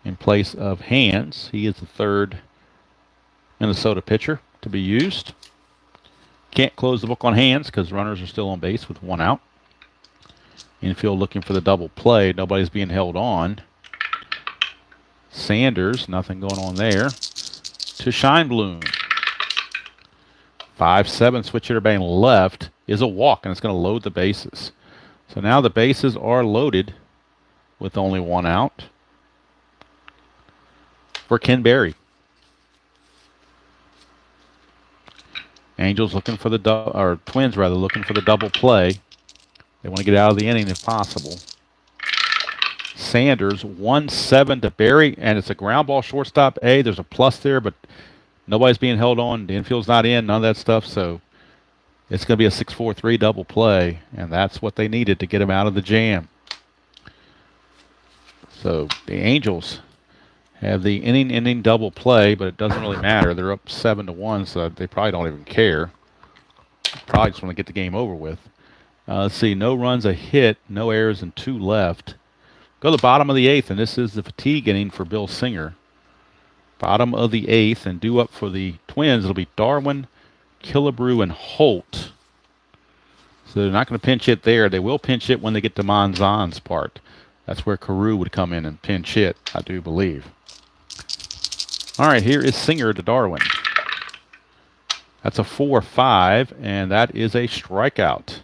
in place of Hands. He is the 3rd Minnesota pitcher to be used. Can't close the book on Hands because runners are still on base with 1 out. Infield looking for the double play. Nobody's being held on. Sanders, nothing going on there. To Scheinblum. 5-7 switch hitter batting left is a walk, and it's going to load the bases. So now the bases are loaded with only 1 out for Ken Berry. Angels looking for the or Twins rather looking for the double play. They want to get out of the inning if possible. Sanders 1-7 to Berry, and it's a ground ball shortstop. There's a plus there, but nobody's being held on. The infield's not in, none of that stuff. So it's going to be a 6-4-3 double play, and that's what they needed to get him out of the jam. So the Angels have the inning double play, but it doesn't really matter. They're up 7-1, so they probably don't even care. Probably just want to get the game over with. Let's see, no runs, a hit, no errors, and 2 left. Go to the bottom of the 8th, and this is the fatigue inning for Bill Singer. Bottom of the 8th, and due up for the Twins, it'll be Darwin, Killebrew, and Holt. So they're not going to pinch hit there. They will pinch hit when they get to Monzon's part. That's where Carew would come in and pinch hit, I do believe. All right, here is Singer to Darwin. That's a 4-5, and that is a strikeout.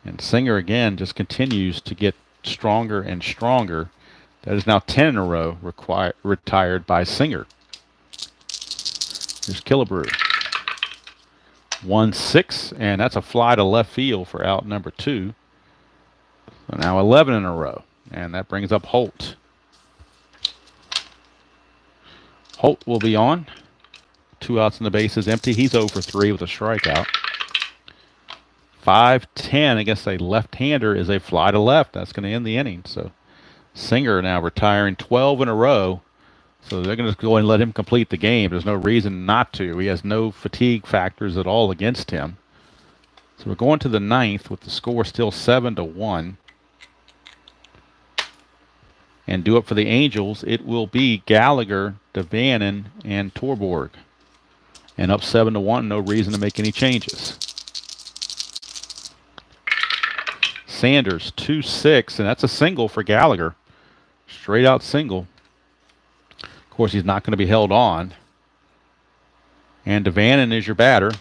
And Singer, again, just continues to get stronger and stronger. That is now 10 in a row retired by Singer. Here's Killebrew. 1-6, and that's a fly to left field for out number 2. So now 11 in a row, and that brings up Holt. Holt will be on. 2 outs and the base is empty. He's 0 for 3 with a strikeout. 5-10 against a left-hander is a fly to left. That's going to end the inning. So Singer now retiring 12 in a row. So they're going to go and let him complete the game. There's no reason not to. He has no fatigue factors at all against him. So we're going to the 9th with the score still 7-1. And due up for the Angels, it will be Gallagher, DeVannen, and Torborg. And up 7-1, no reason to make any changes. Sanders, 2-6, and that's a single for Gallagher. Straight out single. Of course, he's not going to be held on. And Devannon is your batter.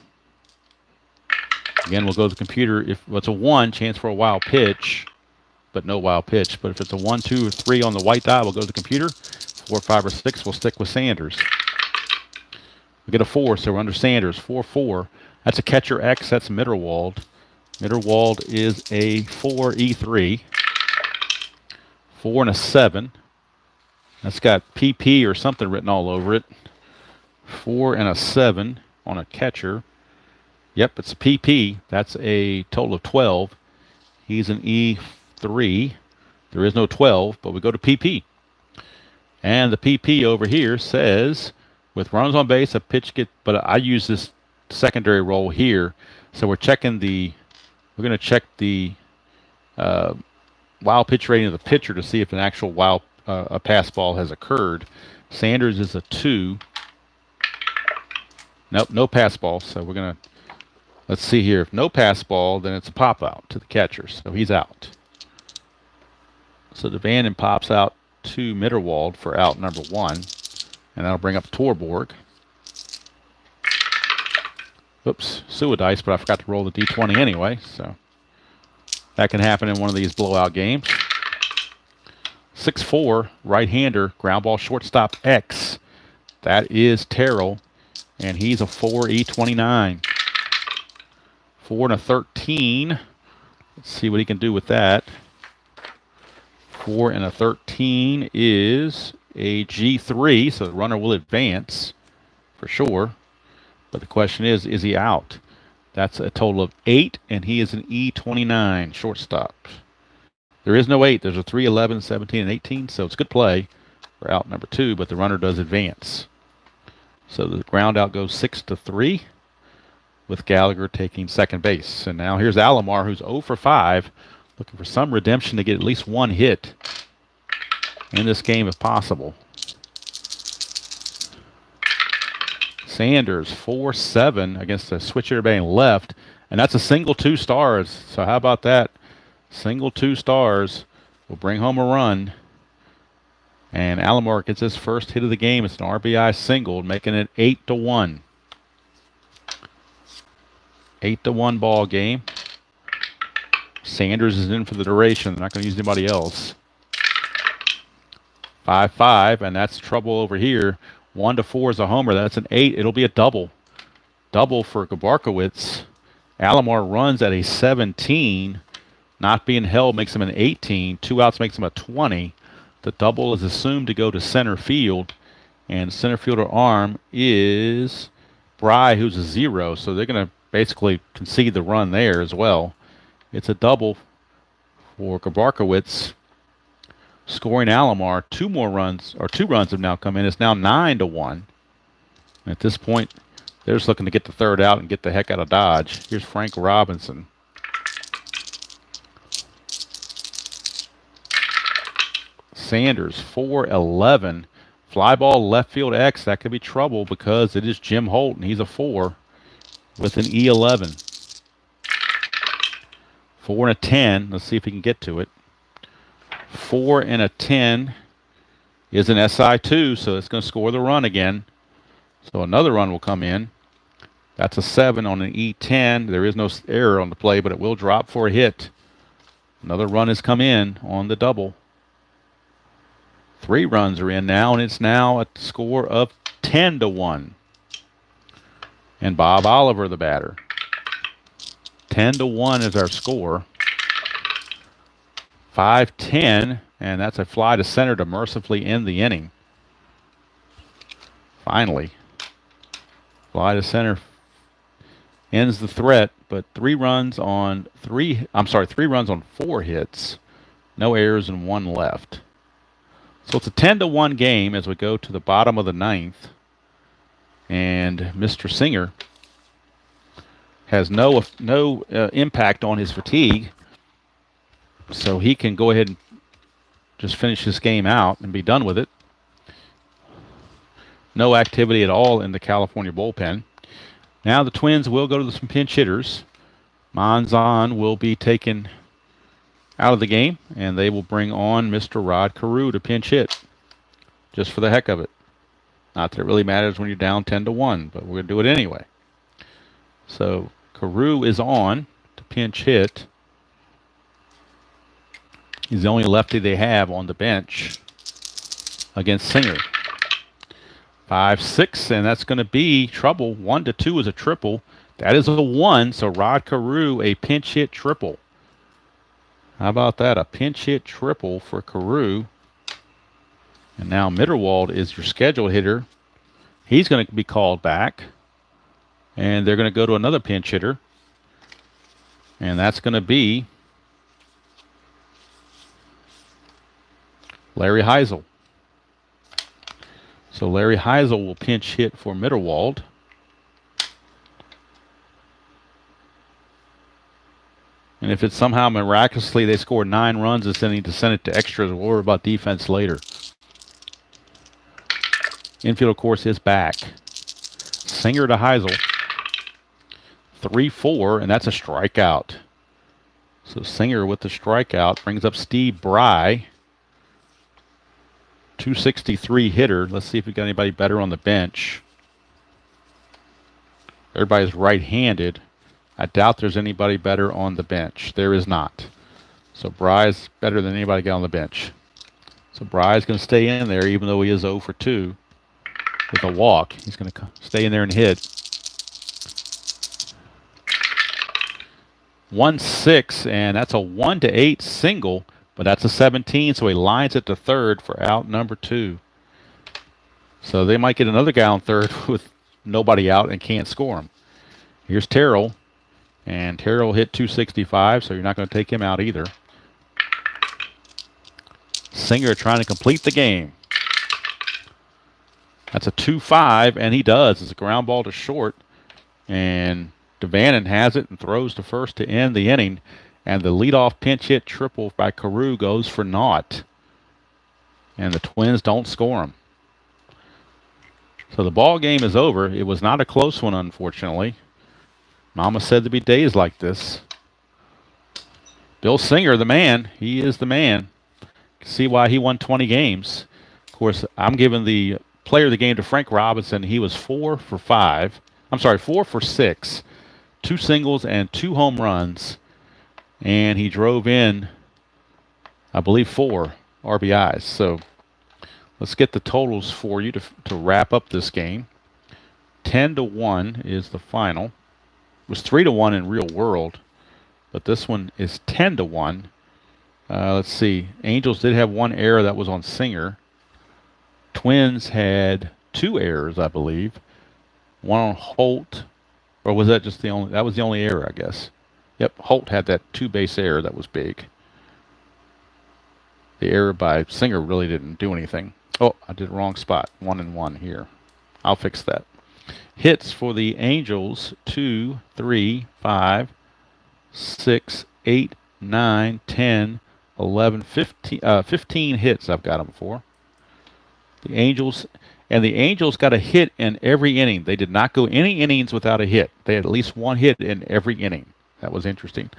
Again, we'll go to the computer. If it's a 1, chance for a wild pitch, but no wild pitch. But if it's a 1, 2, or 3 on the white die, we'll go to the computer. 4, 5, or 6, we'll stick with Sanders. We get a 4, so we're under Sanders. 4, 4. That's a catcher X. That's Mitterwald. Mitterwald is a 4 E3. 4 and a 7. That's got PP or something written all over it. 4 and a 7 on a catcher. Yep, it's a PP. That's a total of 12. He's an E3. There is no 12, but we go to PP. And the PP over here says, with runners on base, a pitch but I use this secondary roll here. So we're going to check the wild pitch rating of the pitcher to see if an actual a pass ball has occurred. Sanders is a 2. Nope, no pass ball. So we're going to, let's see here. If no pass ball, then it's a pop out to the catcher. So he's out. So Devannon pops out to Mitterwald for out number 1. And that'll bring up Torborg. Oops, Suidice, but I forgot to roll the D20 anyway. So that can happen in one of these blowout games. 6-4, right-hander, ground ball shortstop X. That is Terrell, and he's a 4 E29. 4 and a 13. Let's see what he can do with that. 4 and a 13 is a G3, so the runner will advance for sure. But the question is he out? That's a total of 8, and he is an E29 shortstop. There is no 8. There's a 3, 11, 17, and 18, so it's good play for out number 2, but the runner does advance. So the ground out goes 6-3 with Gallagher taking second base. And now here's Alomar, who's 0 for 5, looking for some redemption to get at least 1 hit in this game if possible. Sanders, 4-7 against the switch hitter batting left, and that's a single 2 stars. So how about that? Single 2 stars will bring home a run. And Alomar gets his first hit of the game. It's an RBI single, making it 8-1. 8-1 ball game. Sanders is in for the duration. They're not going to use anybody else. 5-5, and that's trouble over here. 1-4 is a homer. That's an 8. It'll be a double. Double for Gabarkowitz. Alomar runs at a 17. Not being held makes him an 18. 2 outs makes him a 20. The double is assumed to go to center field. And center fielder arm is Bry, who's a 0. So they're going to basically concede the run there as well. It's a double for Gabarkowitz. Scoring Alomar. 2 runs have now come in. It's now 9-1. At this point, they're just looking to get the third out and get the heck out of Dodge. Here's Frank Robinson. Sanders, 4-11. Fly ball left field X. That could be trouble because it is Jim Holt, and he's a 4 with an E11. 4 and a 10. Let's see if he can get to it. 4 and a 10 is an SI2, so it's going to score the run again. So another run will come in. That's a 7 on an E10. There is no error on the play, but it will drop for a hit. Another run has come in on the double. 3 runs are in now, and it's now a score of 10-1. And Bob Oliver, the batter. 10-1 is our score. 5-10, and that's a fly to center to mercifully end the inning. Finally. Fly to center ends the threat, but 3 runs on 4 hits. No errors and 1 left. So it's a 10-1 game as we go to the bottom of the 9th. And Mr. Singer has no impact on his fatigue. So he can go ahead and just finish this game out and be done with it. No activity at all in the California bullpen. Now the Twins will go to some pinch hitters. Monzon will be taking out of the game, and they will bring on Mr. Rod Carew to pinch hit, just for the heck of it. Not that it really matters when you're down 10-1, but we're going to do it anyway. So Carew is on to pinch hit. He's the only lefty they have on the bench against Singer. 5-6, and that's going to be trouble. 1-2 is a triple. That is a 1, so Rod Carew, a pinch hit triple. How about that? A pinch hit triple for Carew. And now Mitterwald is your scheduled hitter. He's going to be called back. And they're going to go to another pinch hitter. And that's going to be Larry Heisel. So Larry Heisel will pinch hit for Mitterwald. And if it's somehow miraculously they score 9 runs this inning to send it to extras, we'll worry about defense later. Infield, of course, is back. Singer to Heisel. 3-4, and that's a strikeout. So Singer with the strikeout brings up Steve Bry. 263 hitter. Let's see if we got anybody better on the bench. Everybody's right-handed. I doubt there's anybody better on the bench. There is not. So Bry's better than anybody got on the bench. So Bry's going to stay in there even though he is 0 for 2 with a walk. He's going to stay in there and hit. 1-6, and that's a 1-8 single, but that's a 17, so he lines it to third for out number 2. So they might get another guy on third with nobody out and can't score him. Here's Terrell, and Terrell hit 265, so you're not going to take him out either. Singer trying to complete the game. That's a 2-5, and he does. It's a ground ball to short, and Devannon has it and throws to first to end the inning, and the leadoff pinch hit triple by Carew goes for naught, and the Twins don't score him. So the ball game is over. It was not a close one, unfortunately. Mama said there'd be days like this. Bill Singer, the man. He is the man. See why he won 20 games. Of course, I'm giving the player of the game to Frank Robinson. He was 4 for 6. 2 singles and 2 home runs. And he drove in, I believe, 4 RBIs. So let's get the totals for you to wrap up this game. 10-1 is the final. It was 3-1 in real world, but this one is 10-1. Let's see. Angels did have 1 error that was on Singer. Twins had 2 errors, I believe. 1 on Holt. Or was that just the only? That was the only error, I guess. Yep, Holt had that 2-base error that was big. The error by Singer really didn't do anything. Oh, I did the wrong spot. 1-1 here. I'll fix that. Hits for the Angels: 2, 3, 5, 6, 8, 9, 10, 11, 15. 15 hits I've got them for. The Angels. And the Angels got a hit in every inning. They did not go any innings without a hit. They had at least 1 hit in every inning. That was interesting.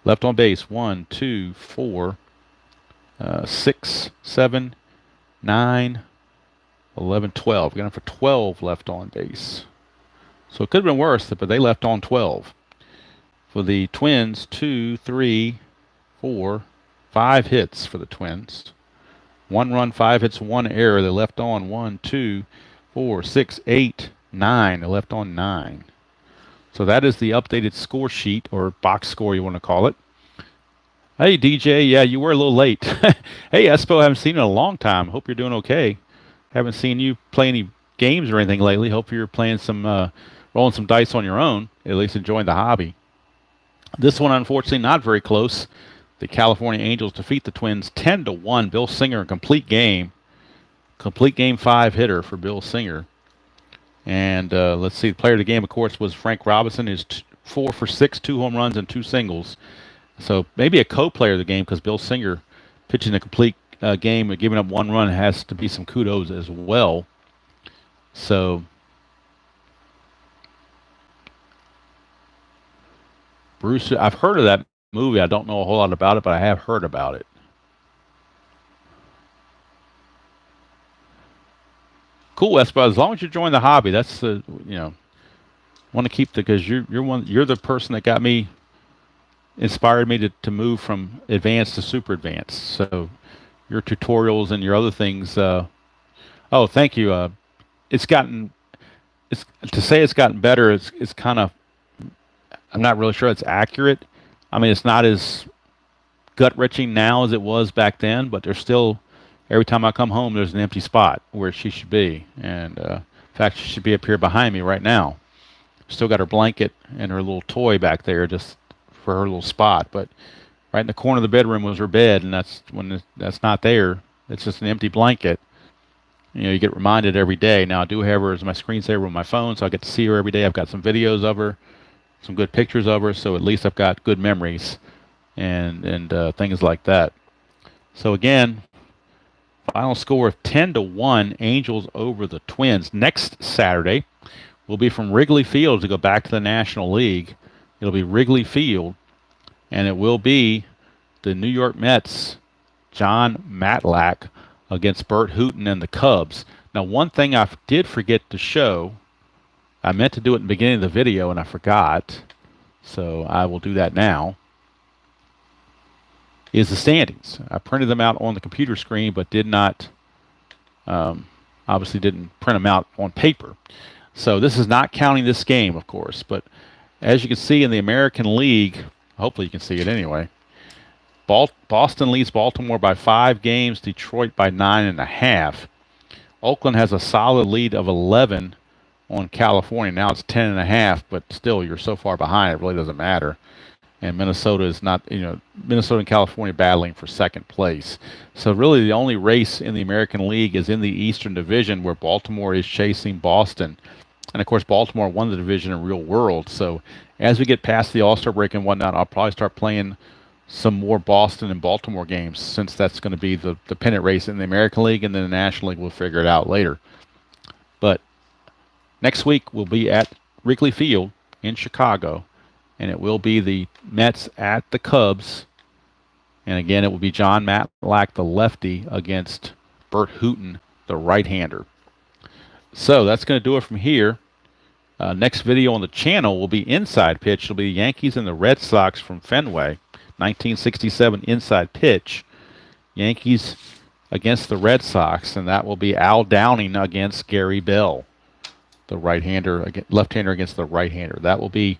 Left on base, 1, 2, 4, 6, 7, 9, 11, 12. We got them for 12 left on base. So it could have been worse, but they left on 12. For the Twins, 2, 3, 4, 5 hits for the Twins. 1 run, 5 hits, 1 error. They left on 1, 2, 4, 6, 8, 9. They left on 9. So that is the updated score sheet, or box score you want to call it. Hey, DJ. Yeah, you were a little late. Hey, Espo, I haven't seen you in a long time. Hope you're doing okay. Haven't seen you play any games or anything lately. Hope you're playing some, rolling some dice on your own, at least enjoying the hobby. This one, unfortunately, not very close. The California Angels defeat the Twins 10-1. Bill Singer, a complete game 5 hitter for Bill Singer. And let's see, the player of the game, of course, was Frank Robinson. He's 4 for 6, 2 home runs and 2 singles. So maybe a co-player of the game, because Bill Singer pitching a complete game and giving up 1 run has to be some kudos as well. So Bruce, I've heard of that movie. I don't know a whole lot about it, but I have heard about it. Cool, Espa. As long as you join the hobby, that's the want to keep the because you're the person that got me inspired me to move from advanced to super advanced. So your tutorials and your other things. Oh, thank you. It's gotten it's to say it's gotten better. It's kind of I'm not really sure it's accurate. I mean, it's not as gut wrenching now as it was back then, but there's still every time I come home, there's an empty spot where she should be. And in fact, she should be up here behind me right now. Still got her blanket and her little toy back there just for her little spot. But right in the corner of the bedroom was her bed, and that's not there. It's just an empty blanket. You get reminded every day. Now I do have her as my screensaver on my phone, so I get to see her every day. I've got some videos of her, some good pictures of her, so at least I've got good memories and things like that. So again, final score of 10-1, Angels over the Twins. Next Saturday will be from Wrigley Field to go back to the National League. It'll be Wrigley Field, and it will be the New York Mets, Jon Matlack, against Bert Hooton and the Cubs. Now, one thing I did forget to show, I meant to do it in the beginning of the video, and I forgot, so I will do that now, is the standings. I printed them out on the computer screen, but did not, obviously didn't print them out on paper. So this is not counting this game, of course, but as you can see in the American League, hopefully you can see it anyway, Boston leads Baltimore by 5 games, Detroit by 9.5. Oakland has a solid lead of 11 on California. Now it's 10.5, but still you're so far behind it really doesn't matter. And Minnesota is not, Minnesota and California battling for second place. So really the only race in the American League is in the Eastern Division where Baltimore is chasing Boston. And of course Baltimore won the division in real world. So as we get past the All-Star break and whatnot, I'll probably start playing some more Boston and Baltimore games since that's going to be the pennant race in the American League, and then the National League we'll figure it out later. But next week we'll be at Wrigley Field in Chicago, and it will be the Mets at the Cubs. And again, it will be Jon Matlack, the lefty, against Bert Hooton, the right-hander. So that's going to do it from here. Next video on the channel will be Inside Pitch. It'll be the Yankees and the Red Sox from Fenway. 1967 Inside Pitch. Yankees against the Red Sox, and that will be Al Downing against Gary Bell, the right-hander, left-hander against the right-hander. That will be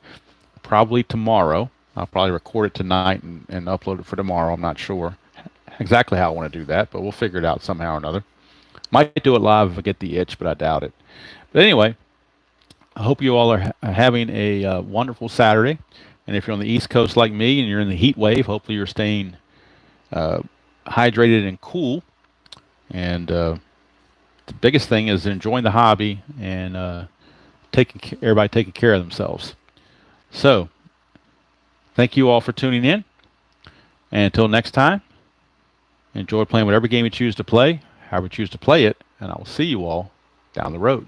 probably tomorrow. I'll probably record it tonight and upload it for tomorrow. I'm not sure exactly how I want to do that, but we'll figure it out somehow or another. Might do it live if I get the itch, but I doubt it. But anyway, I hope you all are having a wonderful Saturday. And if you're on the East Coast like me and you're in the heat wave, hopefully you're staying hydrated and cool. And the biggest thing is enjoying the hobby and everybody taking care of themselves. So, thank you all for tuning in. And until next time, enjoy playing whatever game you choose to play, however you choose to play it, and I will see you all down the road.